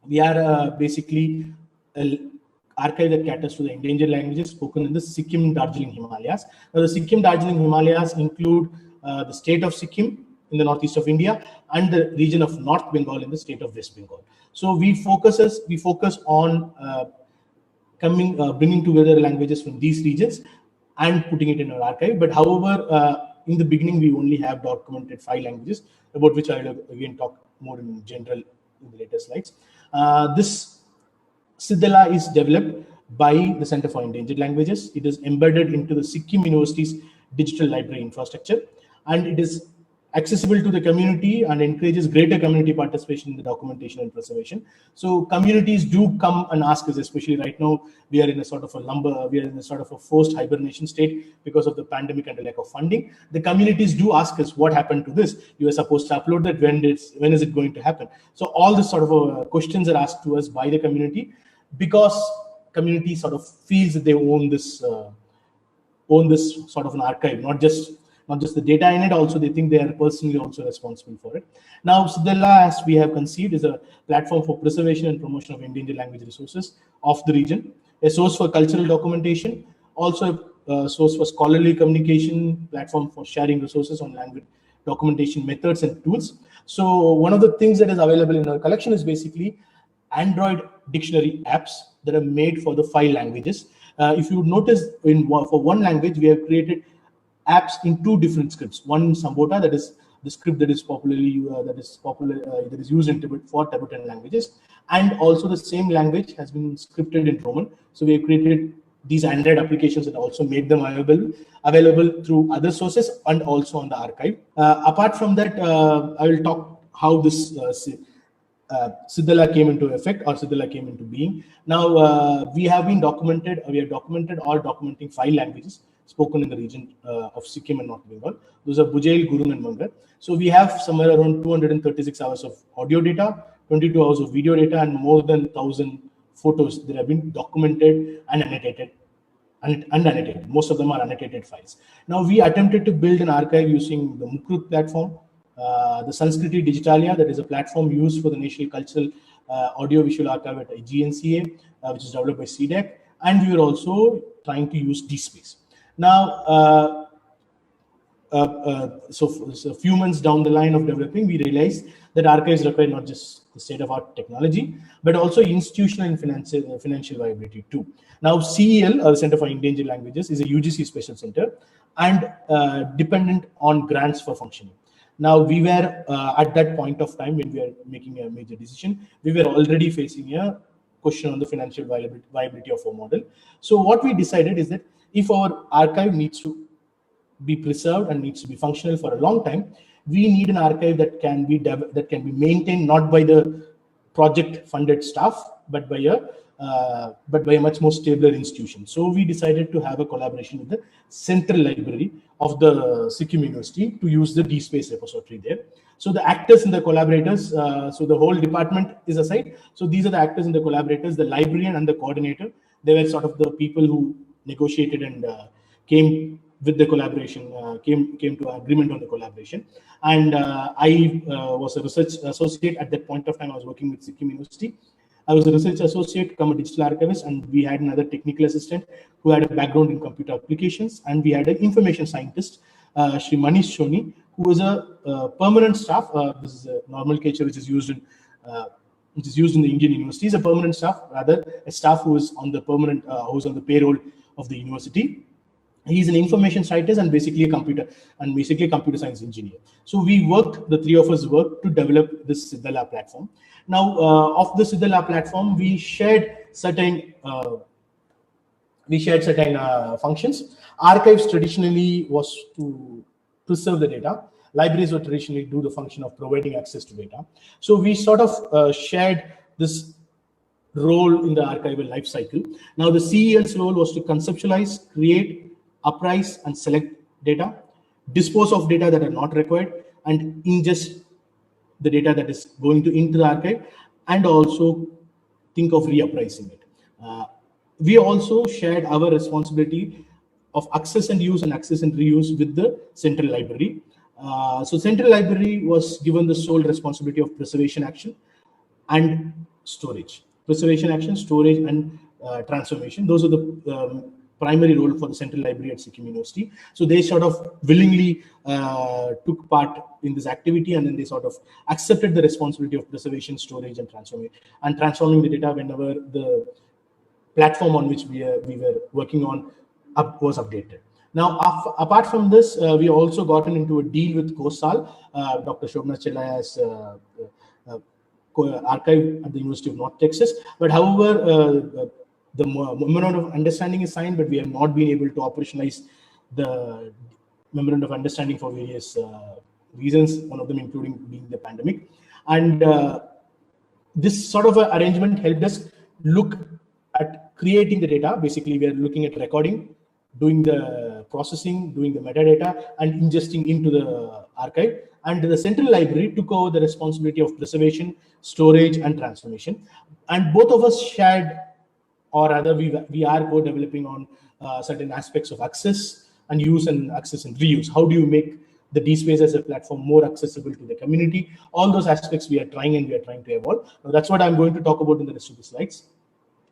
We are basically an archive that caters to the endangered languages spoken in the Sikkim Darjeeling Himalayas. Now, the Sikkim Darjeeling Himalayas include the state of Sikkim in the northeast of India and the region of North Bengal in the state of West Bengal. So we focus on bringing together languages from these regions and putting it in our archive. But however, in the beginning, we only have documented 5 languages, about which I will again talk more in general in the later slides. This SIDHELA is developed by the Center for Endangered Languages. It is embedded into the Sikkim University's digital library infrastructure, and it is accessible to the community and encourages greater community participation in the documentation and preservation. So communities do come and ask us, especially right now, we are in a sort of a forced hibernation state because of the pandemic and the lack of funding. The communities do ask us, what happened to this? You are supposed to upload that, when is it going to happen? So all this sort of questions are asked to us by the community, because community sort of feels that they own this sort of an archive, not just the data in it, also they think they are personally also responsible for it. Now, SIDHELA, as we have conceived, is a platform for preservation and promotion of endangered language resources of the region, a source for cultural documentation, also a source for scholarly communication, platform for sharing resources on language documentation methods and tools. So one of the things that is available in our collection is basically Android dictionary apps that are made for the 5 languages. If you notice, for one language, we have created apps in 2 different scripts. One in Sambota, that is the script that is that is used in Tibet for Tibetan languages, and also the same language has been scripted in Roman. So we have created these Android applications that also make them available through other sources and also on the archive. Apart from that, I will talk how this SIDHELA came into effect, or SIDHELA came into being. Now, we have documented or documenting 5 languages spoken in the region of Sikkim and North Bengal. Those are Bujail, Gurung, and Mangar. So we have somewhere around 236 hours of audio data, 22 hours of video data, and more than 1,000 photos that have been documented and annotated. Unannotated. Most of them are annotated files. Now, we attempted to build an archive using the Mukrut platform, the Sanskriti Digitalia, that is a platform used for the National Cultural Audio-Visual Archive at IGNCA, which is developed by CDEC, and we were also trying to use DSpace. Now, so a few months down the line of developing, we realized that archives require not just the state-of-art technology, but also institutional and financial viability too. Now, CEL, or Center for Endangered Languages, is a UGC special center and dependent on grants for functioning. Now, we were at that point of time when we were making a major decision, we were already facing a question on the financial viability of our model. So what we decided is that if our archive needs to be preserved and needs to be functional for a long time, we need an archive that can be maintained not by the project funded staff, but by a much more stabler institution. So we decided to have a collaboration with the central library of the Sikkim University to use the DSpace repository there. So the actors and the collaborators, so the whole department is aside. So these are the actors and the collaborators, the librarian and the coordinator. They were sort of the people who negotiated and came with the collaboration, came to agreement on the collaboration. And I was a research associate at that point of time. I was working with Sikkim University. I was a research associate, come a digital archivist, and we had another technical assistant who had a background in computer applications, and we had an information scientist, Shri Manish Shoni, who was a permanent staff. This is a nomenclature which is used in the Indian universities. A permanent staff, rather a staff who is on the payroll of the university. He's an information scientist and basically a computer science engineer. So the 3 of us worked to develop this SIDHELA platform. Now, of the SIDHELA platform, we shared certain functions. Archives traditionally was to preserve the data. Libraries would traditionally do the function of providing access to data. So we sort of shared this role in the archival life cycle. Now, the CEL's role was to conceptualize, create, uprise and select data, dispose of data that are not required, and ingest the data that is going into the archive, and also think of reuprising it. We also shared our responsibility of access and use and access and reuse with the central library. So central library was given the sole responsibility of preservation action and storage. Preservation action, storage, and transformation. Those are the primary role for the Central Library at Sikkim University. So they sort of willingly took part in this activity, and then they sort of accepted the responsibility of preservation, storage, and transforming the data whenever the platform on which we were working on was updated. Now, apart from this, we also gotten into a deal with COSAL, Dr. Shobna Chelaya's archive at the University of North Texas. But however, the memorandum of understanding is signed, but we have not been able to operationalize the memorandum of understanding for various reasons, one of them including being the pandemic. And this sort of arrangement helped us look at creating the data. Basically, we are looking at recording, doing the processing, doing the metadata, and ingesting into the archive. And the central library took over the responsibility of preservation, storage, and transformation. And both of us shared, or rather we are co-developing on certain aspects of access and use, and access and reuse. How do you make the DSpace as a platform more accessible to the community? All those aspects we are trying, and we are trying to evolve. Now, that's what I'm going to talk about in the rest of the slides.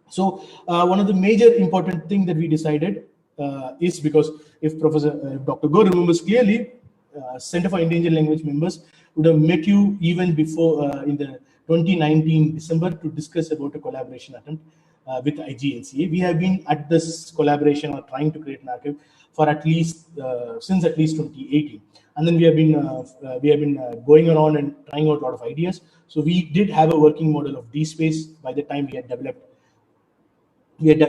So one of the major important thing that we decided is, because if Dr. Go remembers clearly, Center for Endangered Language members would have met you even before in the 2019 December to discuss about a collaboration attempt with IGNCA. We have been at this collaboration or trying to create an archive for at least since at least 2018, and then we have been going around and trying out a lot of ideas. So we did have a working model of DSpace by the time we had developed. We had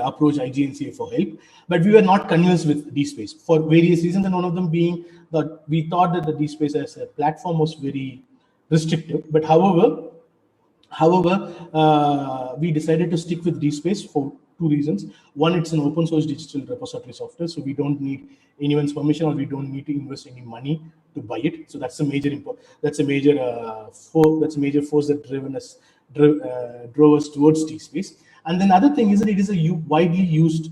approached IGNCA for help, but we were not convinced with DSpace for various reasons, and one of them being that we thought that the DSpace as a platform was very restrictive. But however, we decided to stick with DSpace for two reasons. One, it's an open source digital repository software, so we don't need anyone's permission, or we don't need to invest any money to buy it. So that's a major force that drove us towards DSpace. And then other thing is that it is a widely used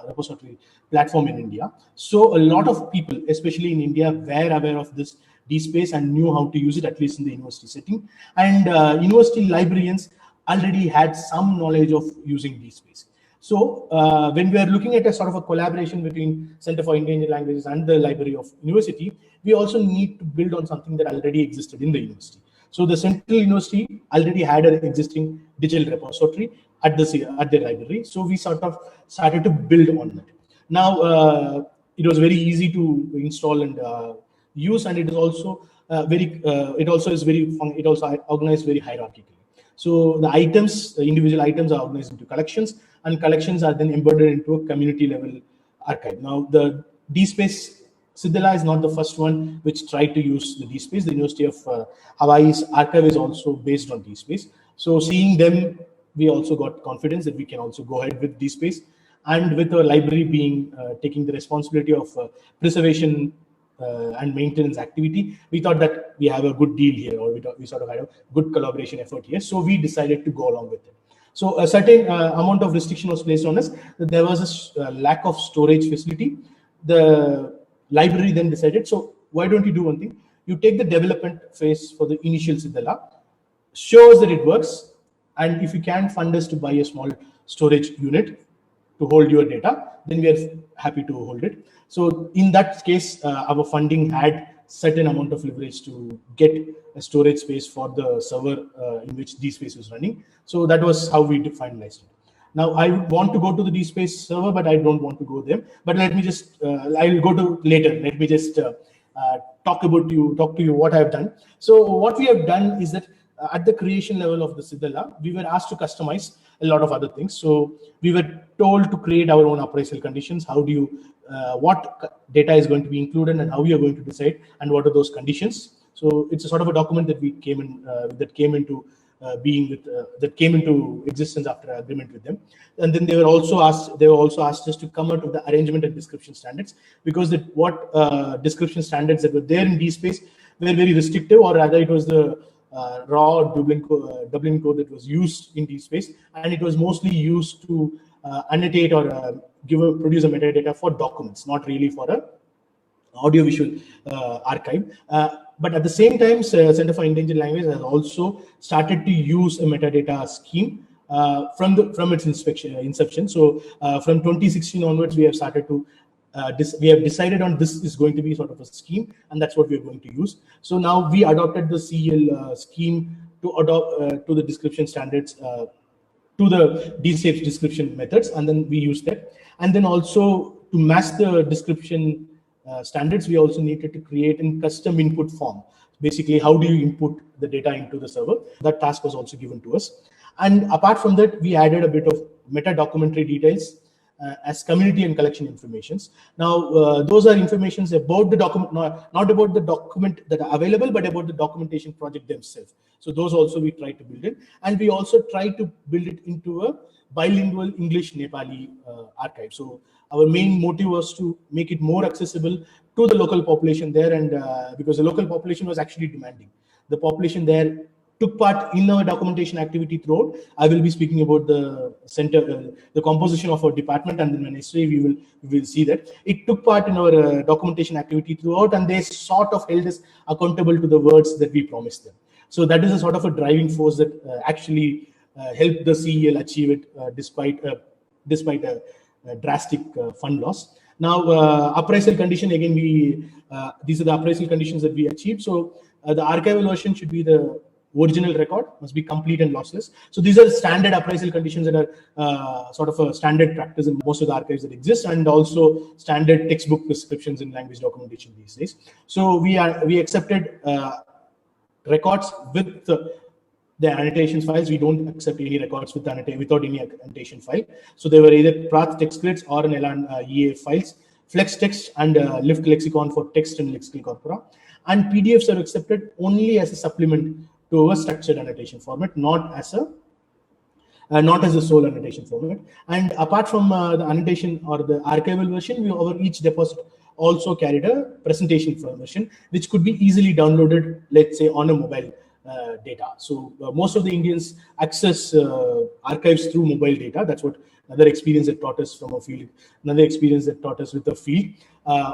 repository platform in India. So a lot of people, especially in India, were aware of this DSpace and knew how to use it, at least in the university setting. And university librarians already had some knowledge of using DSpace. So when we are looking at a sort of a collaboration between Center for Endangered Languages and the Library of University, we also need to build on something that already existed in the university. So the Central University already had an existing digital repository at the library. So we sort of started to build on that. Now it was very easy to install and use, and it is also it also organized very hierarchically. So the individual items are organized into collections, and collections are then embedded into a community level archive. Now the DSpace SIDHELA is not the first one which tried to use the DSpace. The University of Hawaii's archive is also based on DSpace. So seeing them, we also got confidence that we can also go ahead with DSpace. And with our library being taking the responsibility of preservation and maintenance activity, we thought that we have a good deal here, or we sort of had a good collaboration effort here. So we decided to go along with it. So a certain amount of restriction was placed on us. There was a lack of storage facility. The library then decided, so why don't you do one thing? You take the development phase for the initial SIDHELA, show us that it works, and if you can fund us to buy a small storage unit to hold your data, then we are happy to hold it. So in that case, our funding had certain amount of leverage to get a storage space for the server in which DSpace was running. So that was how we finalized it. Now I want to go to the DSpace server, but I don't want to go there. But let me just, I'll go to later. Let me just talk to you what I've done. So what we have done is that at the creation level of the SIDHELA, we were asked to customize a lot of other things. So we were told to create our own appraisal conditions. How do you, what data is going to be included, and how we are going to decide, and what are those conditions. So it's a sort of a document that we came in, that came into existence after agreement with them. And then they were also asked us to come out of the arrangement and description standards, because what description standards that were there in DSpace were very restrictive, or rather it was the raw Dublin code that was used in DSpace, and it was mostly used to annotate or produce a metadata for documents, not really for a audiovisual archive. But at the same time, Center for Endangered Languages has also started to use a metadata scheme from its inception. So from 2016 onwards, we have started to we have decided on this is going to be sort of a scheme, and that's what we are going to use. So now we adopted the CL scheme to adopt to the description standards, to the DSpace description methods, and then we use that. And then also to match the description standards, we also needed to create a custom input form. Basically, how do you input the data into the server? That task was also given to us. And apart from that, we added a bit of meta documentary details as community and collection informations. Now, those are informations about the document, not about the document that are available, but about the documentation project themselves. So those also we try to build it, and we also try to build it into a bilingual English-Nepali archive. So our main motive was to make it more accessible to the local population there, and because the local population was actually demanding. The population there took part in our documentation activity throughout. I will be speaking about the center, the composition of our department, and then when I say we will see that it took part in our documentation activity throughout, and they sort of held us accountable to the words that we promised them. So that is a sort of a driving force that actually helped the CEL achieve it despite a drastic fund loss. Now, appraisal condition, again, these are the appraisal conditions that we achieved. So the archival version should be the original record, must be complete and lossless. So these are standard appraisal conditions that are sort of a standard practice in most of the archives that exist, and also standard textbook prescriptions in language documentation these days. So we accepted records with the annotations files. We don't accept any records with without any annotation file. So they were either Prath text grids or an Elan EA files, flex text and lift lexicon for text and lexical corpora. And PDFs are accepted only as a supplement to a structured annotation format, not as a sole annotation format. And apart from the annotation or the archival version, our each deposit also carried a presentation version, which could be easily downloaded, let's say, on a mobile data. So most of the Indians access archives through mobile data. That's what another experience that taught us from a field, another experience that taught us with the field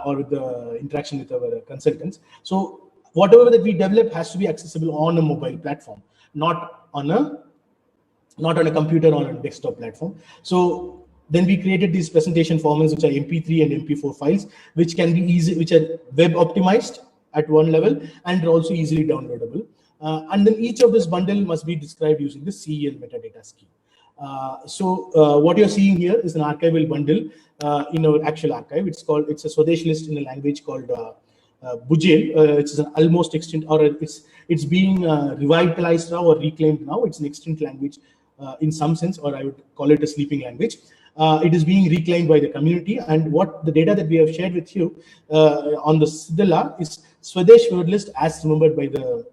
or with the interaction with our consultants. So whatever that we develop has to be accessible on a mobile platform, not on a computer or on a desktop platform. So then we created these presentation formats, which are MP3 and MP4 files, which can be which are web optimized at one level and also easily downloadable. And then each of this bundle must be described using the CEL metadata scheme. So what you're seeing here is an archival bundle in our actual archive. It's a Swadesh list in a language called Bujel. It's an almost extinct, or it's being revitalized now or reclaimed now. It's an extinct language in some sense, or I would call it a sleeping language. It is being reclaimed by the community, and what the data that we have shared with you on the SIDHELA-A is Swadesh word list as remembered by the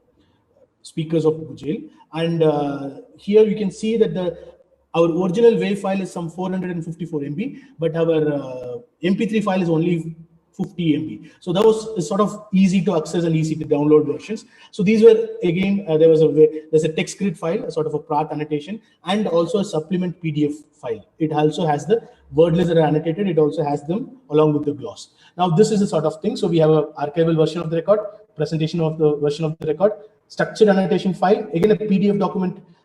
speakers of Bujel. And here you can see that our original WAV file is some 454 MB, but our MP3 file is only 50 MB. So that was sort of easy to access and easy to download versions. So these were, again, there's a text grid file, a sort of a Prath annotation, and also a supplement PDF file. It also has the word lists that are annotated. It also has them along with the gloss. Now this is the sort of thing. So we have an archival version of the record, presentation of the version of the record, structured annotation file, again a PDF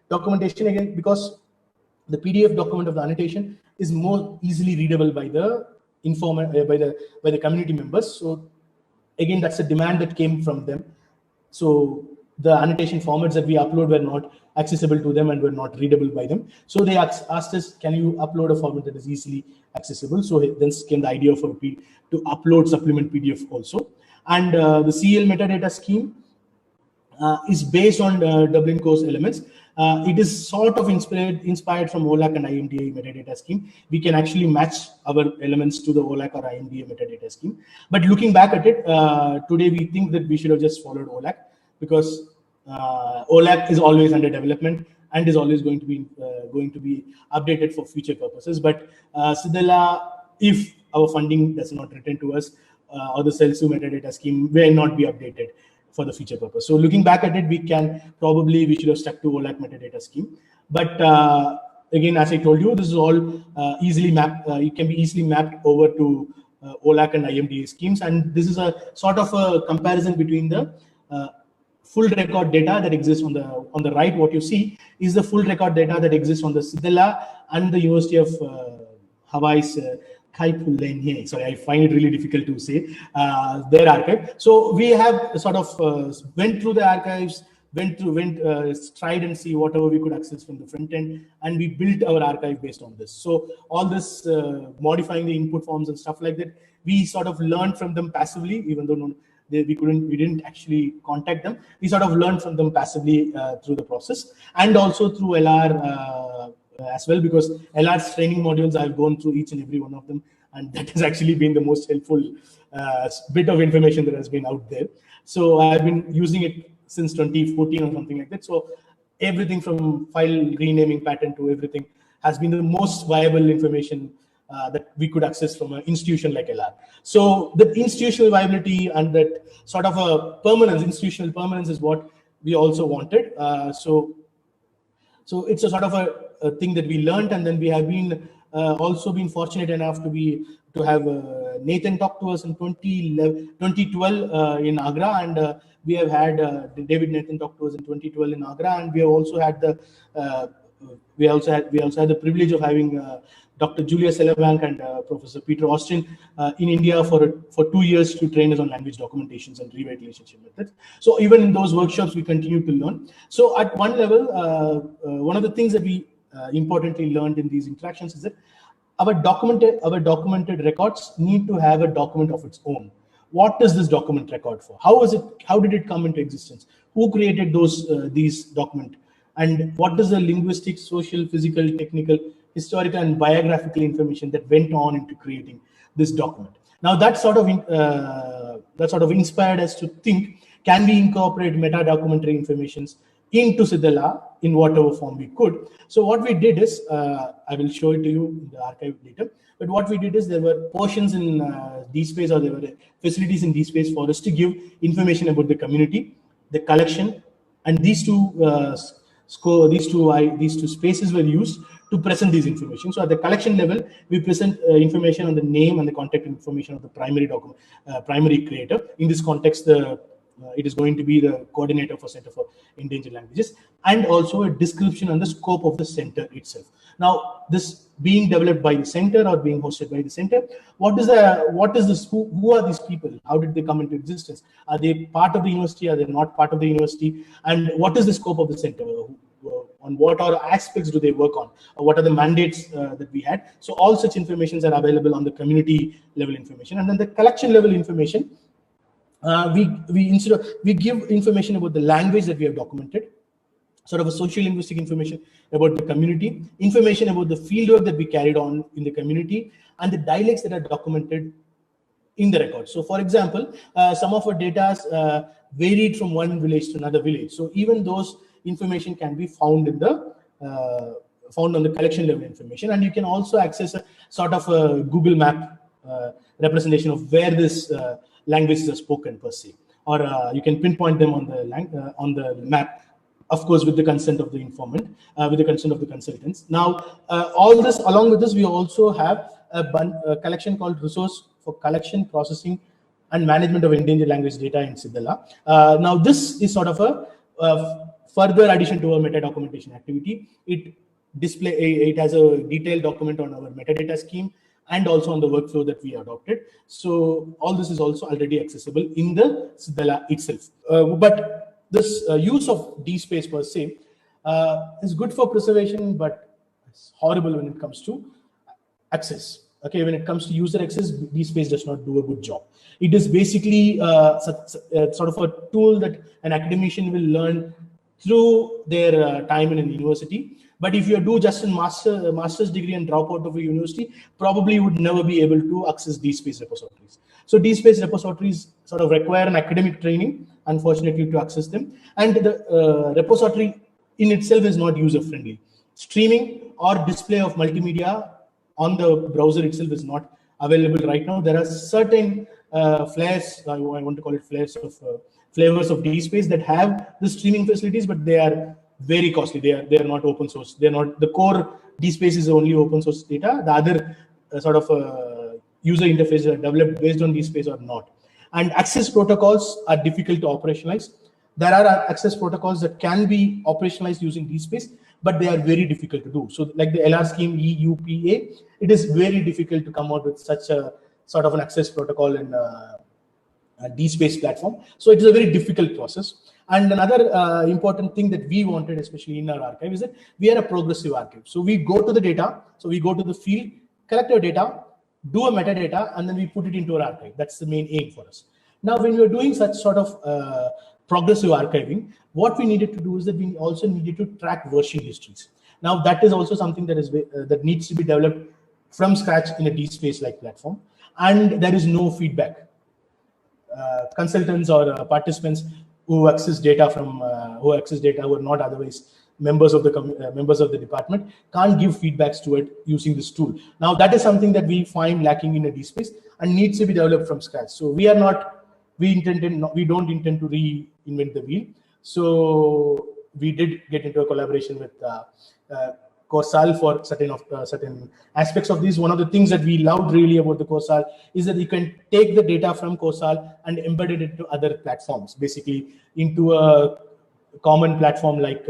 documentation, again because the PDF document of the annotation is more easily readable by the by the community members. So again, that's a demand that came from them. So the annotation formats that we upload were not accessible to them and were not readable by them. So they asked us, can you upload a format that is easily accessible? So then came the idea to upload supplement PDF also. And the CEL metadata scheme is based on Dublin course elements. It is sort of inspired from OLAC and IMDA metadata scheme. We can actually match our elements to the OLAC or IMDA metadata scheme. But looking back at it, today we think that we should have just followed OLAC, because OLAC is always under development and is always going to be updated for future purposes. But SIDHELA-A, if our funding does not return to us, or the CELSU metadata scheme will not be updated for the future purpose. So looking back at it, we should have stuck to OLAC metadata scheme. But again, as I told you, this is all easily mapped. It can be easily mapped over to OLAC and IMDA schemes. And this is a sort of a comparison between the full record data that exists on the right. What you see is the full record data that exists on the SIDHELA and the University of Hawaii's sorry, I find it really difficult to say their archive. So we have sort of went through the archives, tried and see whatever we could access from the front end, and we built our archive based on this. So all this modifying the input forms and stuff like that, we sort of learned from them passively, even though we didn't actually contact them. We sort of learned from them passively through the process, and also through LR as well, because LR's training modules, I've gone through each and every one of them, and that has actually been the most helpful bit of information that has been out there. So I've been using it since 2014 or something like that. So everything from file renaming pattern to everything has been the most viable information that we could access from an institution like LR. So the institutional viability and that sort of a permanence, institutional permanence, is what we also wanted. So it's a sort of a thing that we learned, and then we have been also been fortunate enough to have Nathan talk to us in 2012 in Agra, and we have had David Nathan talk to us in 2012 in Agra, and we have also had the we also had the privilege of having Dr. Julia Selabank and Professor Peter Austin in India for 2 years to train us on language documentations and revitalization methods. So even in those workshops, we continue to learn. So at one level, one of the things that we importantly learned in these interactions is that our documented records need to have a document of its own. What does this document record for? How did it come into existence? Who created these documents? And what is the linguistic, social, physical, technical, historical, and biographical information that went on into creating this document? Now that sort of inspired us to think, can we incorporate meta documentary informations into SIDHELA in whatever form we could? So what we did is, I will show it to you in the archive later, but what we did is there were portions in DSpace, or there were facilities in DSpace for us to give information about the community, the collection, and these two spaces were used to present these information. So at the collection level, we present information on the name and the contact information of the primary creator. In this context, it is going to be the coordinator for Center for Endangered Languages, and also a description on the scope of the center itself. Now, this being developed by the center or being hosted by the center, what is this? Who are these people? How did they come into existence? Are they part of the university? Are they not part of the university? And what is the scope of the center? On what aspects do they work on? What are the mandates that we had? So all such informations are available on the community level information, and then the collection level information. We give information about the language that we have documented, sort of a social linguistic information about the community, information about the fieldwork that we carried on in the community, and the dialects that are documented in the record. So for example, some of our data varied from one village to another village. So even those information can be found in the found on the collection level information, and you can also access a sort of a Google map representation of where this languages are spoken per se, or you can pinpoint them on the map, of course, with the consent of the informant, with the consent of the consultants. Now, all this, along with this, we also have a collection called Resource for Collection, Processing, and Management of Endangered Language Data in SIDHELA. Now, this is sort of a further addition to our meta documentation activity. It has a detailed document on our metadata scheme and also on the workflow that we adopted. So all this is also already accessible in the SIDHELA itself. But this use of DSpace per se is good for preservation, but it's horrible when it comes to access. Okay, when it comes to user access, DSpace does not do a good job. It is basically sort of a tool that an academician will learn through their time in a university. But if you do just a master's degree and drop out of a university, probably you would never be able to access DSpace repositories. So DSpace repositories sort of require an academic training, unfortunately, to access them. And the repository in itself is not user-friendly. Streaming or display of multimedia on the browser itself is not available right now. There are certain flares, I want to call it flavors of DSpace that have the streaming facilities, but they are very costly. They are not open source. They're not, the core DSpace is only open source data. The other sort of user interfaces are developed based on DSpace or not. And access protocols are difficult to operationalize. There are access protocols that can be operationalized using DSpace, but they are very difficult to do. So like the LR scheme EUPA, it is very difficult to come out with such a sort of an access protocol in a DSpace platform. So it is a very difficult process. And another important thing that we wanted, especially in our archive, is that we are a progressive archive. So we go to the data, so we go to the field, collect our data, do a metadata, and then we put it into our archive. That's the main aim for us. Now, when we are doing such sort of progressive archiving, what we needed to do is that we also needed to track version histories. Now that is also something that is that needs to be developed from scratch in a DSpace like platform, and there is no feedback. Consultants or participants who access data from who are not otherwise members of the department can't give feedbacks to it using this tool. Now that is something that we find lacking in a DSpace and needs to be developed from scratch. So we don't intend to reinvent the wheel. So we did get into a collaboration with Corsal for certain aspects of this. One of the things that we loved really about the Corsal is that you can take the data from Corsal and embed it into other platforms, basically into a common platform like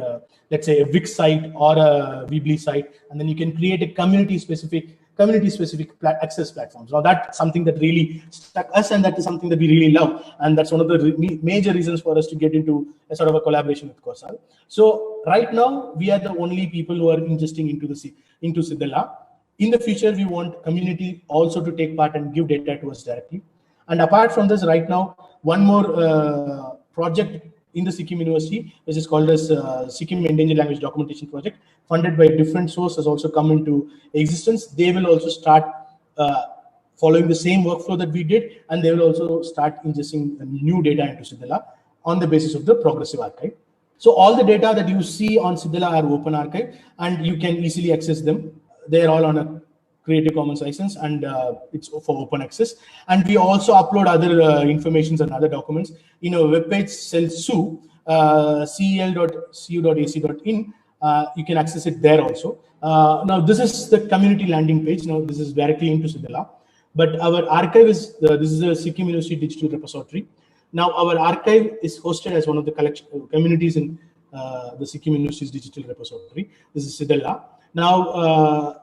let's say a Wix site or a Weebly site, and then you can create a community specific access platforms. Now that's something that really stuck us, and that is something that we really love, and that's one of the major reasons for us to get into a sort of a collaboration with Corsal. So right now we are the only people who are ingesting into SIDHELA. In the future, we want community also to take part and give data to us directly. And apart from this, right now one more project in the Sikkim University, which is called as Sikkim Endangered Language Documentation Project, funded by different sources, has also come into existence. They will also start following the same workflow that we did, and they will also start ingesting new data into SIDHELA on the basis of the progressive archive. So all the data that you see on SIDHELA are open archive, and you can easily access them. They are all on a Creative Commons license, and it's for open access. And we also upload other informations and other documents in a web page, CELSU, cel.cu.ac.in. You can access it there also. Now this is the community landing page. Now this is directly into SIDHELA, but our archive is this is a Sikkim University digital repository. Now our archive is hosted as one of the communities in the Sikkim University's digital repository. This is SIDHELA. Now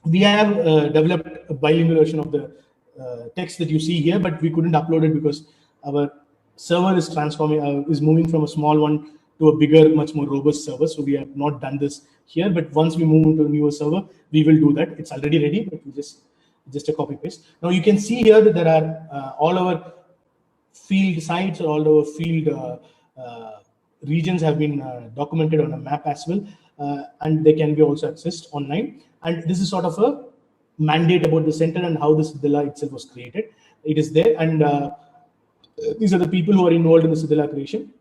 we have developed a bilingual version of the text that you see here, but we couldn't upload it because our server is is moving from a small one to a bigger, much more robust server. So we have not done this here, but once we move into a newer server, we will do that. It's already ready, but we just a copy paste. Now you can see here that there are all our field sites, or all our field regions have been documented on a map as well, and they can be also accessed online. And this is sort of a mandate about the center and how this SIDHELA itself was created. It is there, and these are the people who are involved in the SIDHELA creation.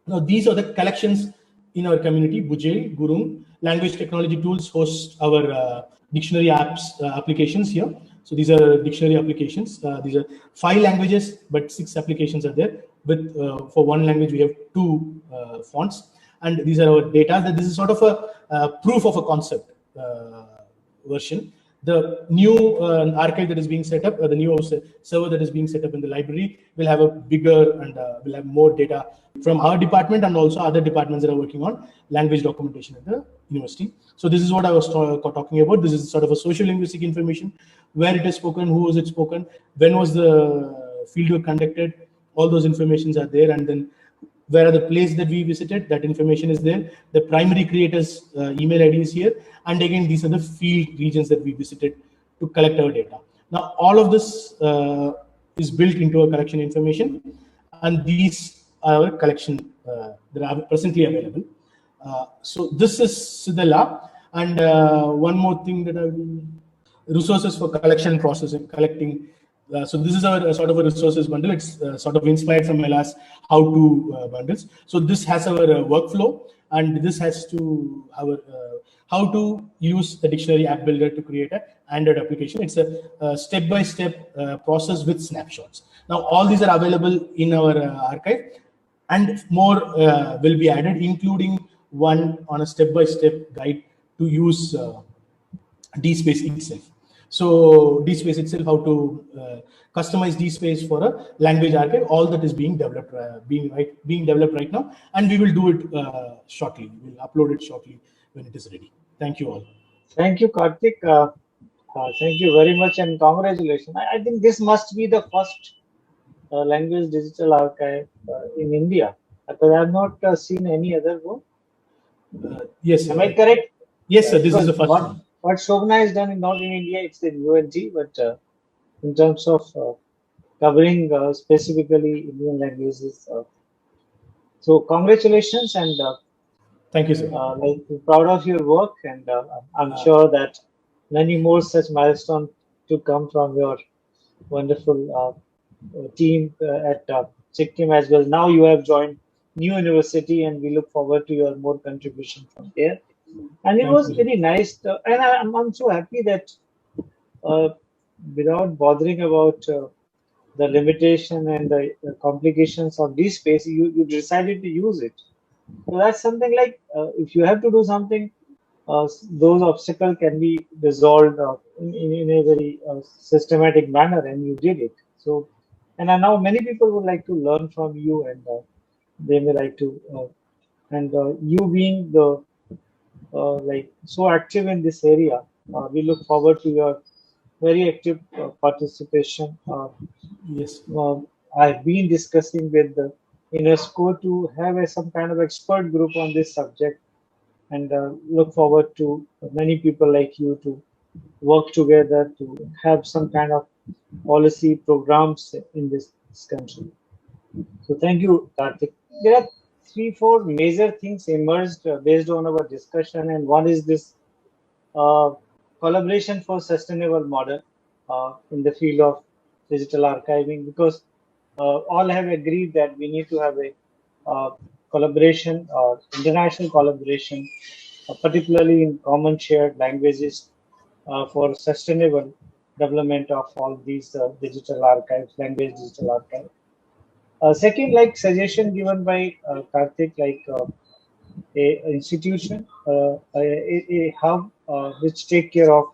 Now these are the collections in our community. Bujel, Gurung, Language Technology Tools host our dictionary applications here. So these are dictionary applications. These are 5 languages, but 6 applications are there. With for one language, we have 2 fonts, and these are our data. That this is sort of a proof of a concept version. The new archive that is being set up, the new server that is being set up in the library, will have a bigger and will have more data from our department and also other departments that are working on language documentation at the university. So this is what I was talking about. This is sort of a social linguistic information, where it is spoken, who was it spoken, when was the fieldwork conducted. All those informations are there, and then where are the places that we visited, that information is there. The primary creator's email ID is here, and again these are the field regions that we visited to collect our data. Now all of this is built into a collection information, and these are our collection that are presently available. So this is SIDHELA, and one more thing that I will, resources for collection, processing, collecting. So this is our sort of a resources bundle. It's sort of inspired from Ela's how-to bundles. So this has our workflow, and this has to our how to use the dictionary app builder to create an Android application. It's a step-by-step process with snapshots. Now all these are available in our archive, and more will be added, including one on a step-by-step guide to use DSpace itself. So DSpace itself, how to customize DSpace for a language archive, all that is being developed, being developed right now, and we will do it shortly. We'll upload it shortly when it is ready. Thank you all. Thank you, Karthik. Thank you very much, and congratulations. I think this must be the first language digital archive in India, because I have not seen any other one. Yes. Am I correct? Yes, sir. This is the first one. What Shobhana has done not in India, it's in UNG, but in terms of covering specifically Indian languages. So congratulations, and Thank you, sir. Like, proud of your work, and I'm sure that many more such milestones to come from your wonderful team at Sikkim as well. Now you have joined new university, and we look forward to your more contribution from there. And it Thank was you. very nice, and I'm so happy that uh, without bothering about the limitation and the complications of this space, you decided to use it. So that's something like if you have to do something, those obstacles can be resolved in a very systematic manner, and you did it. So, and now many people would like to learn from you, and they may like to, and you being the like so active in this area, we look forward to your very active participation. Yes. I've been discussing with the UNESCO to have some kind of expert group on this subject, and look forward to many people like you to work together to have some kind of policy programs in this country. So thank you, Karthik. There are three, four major things emerged based on our discussion, and one is this uh, collaboration for sustainable model in the field of digital archiving, because all have agreed that we need to have a collaboration or international collaboration, particularly in common shared languages for sustainable development of all these digital archives, language digital archive. Second, like suggestion given by Karthik, like a institution, a hub which take care of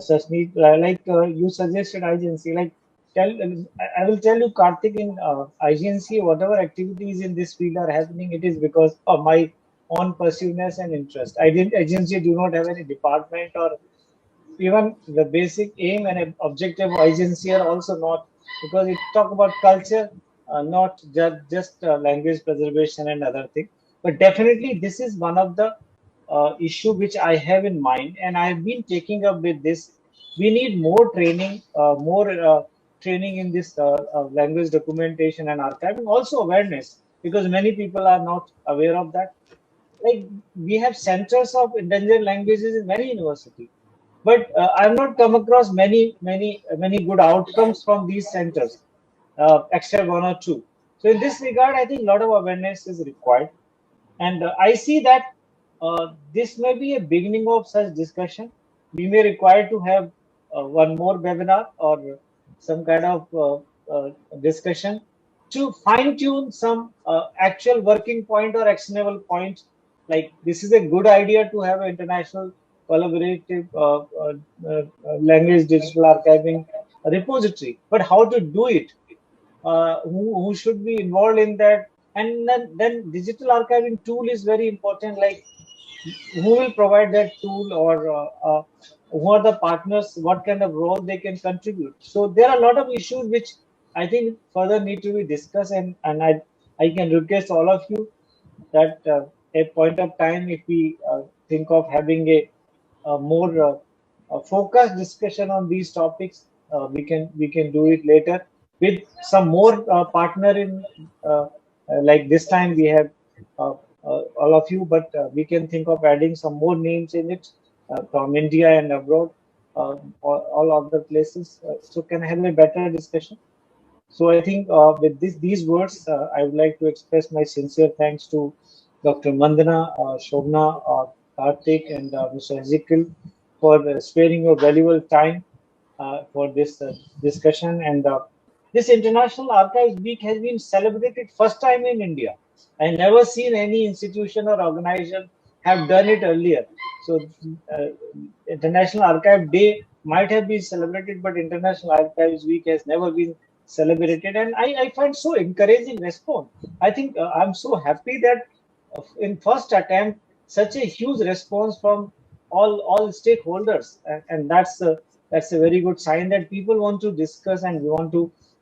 such need. Like you suggested IGNCA, like I will tell you, Karthik, in IGNCA, whatever activities in this field are happening, it is because of my own pursuedness and interest. IGNCA do not have any department, or even the basic aim and objective of agency are also not, because it talk about culture, not just language preservation and other things. But definitely this is one of the issue which I have in mind, and I've been taking up with this. We need more training in this language documentation and archiving, also awareness, because many people are not aware of that. Like, we have centers of endangered languages in many universities, but I've not come across many good outcomes from these centers, except one or two. So in this regard, I think a lot of awareness is required, and I see that this may be a beginning of such discussion. We may require to have one more webinar or some kind of discussion to fine tune some actual working point or actionable point. Like, this is a good idea to have an international collaborative language digital archiving repository, but how to do it? Who should be involved in that? And then digital archiving tool is very important. Like, who will provide that tool, or who are the partners, what kind of role they can contribute? So there are a lot of issues which I think further need to be discussed, and I can request all of you that a point of time, if we think of having a more focused discussion on these topics, we can do it later with some more partner in like this time we have all of you, but we can think of adding some more names in it from India and abroad, all other places, so can have a better discussion. So I think with these words, I would like to express my sincere thanks to Dr. Mandana, Shobna, Karthik, and Mr. Ezekiel for sparing your valuable time for this discussion. And this International Archives Week has been celebrated first time in India. I never seen any institution or organization have done it earlier. So uh, International Archive Day might have been celebrated, but International Archives Week has never been celebrated, and I find so encouraging response. I think I'm so happy that in first attempt such a huge response from all stakeholders, and that's a very good sign that people want to discuss, and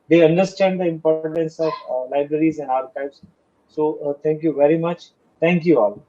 they understand the importance of libraries and archives. So thank you very much. Thank you all.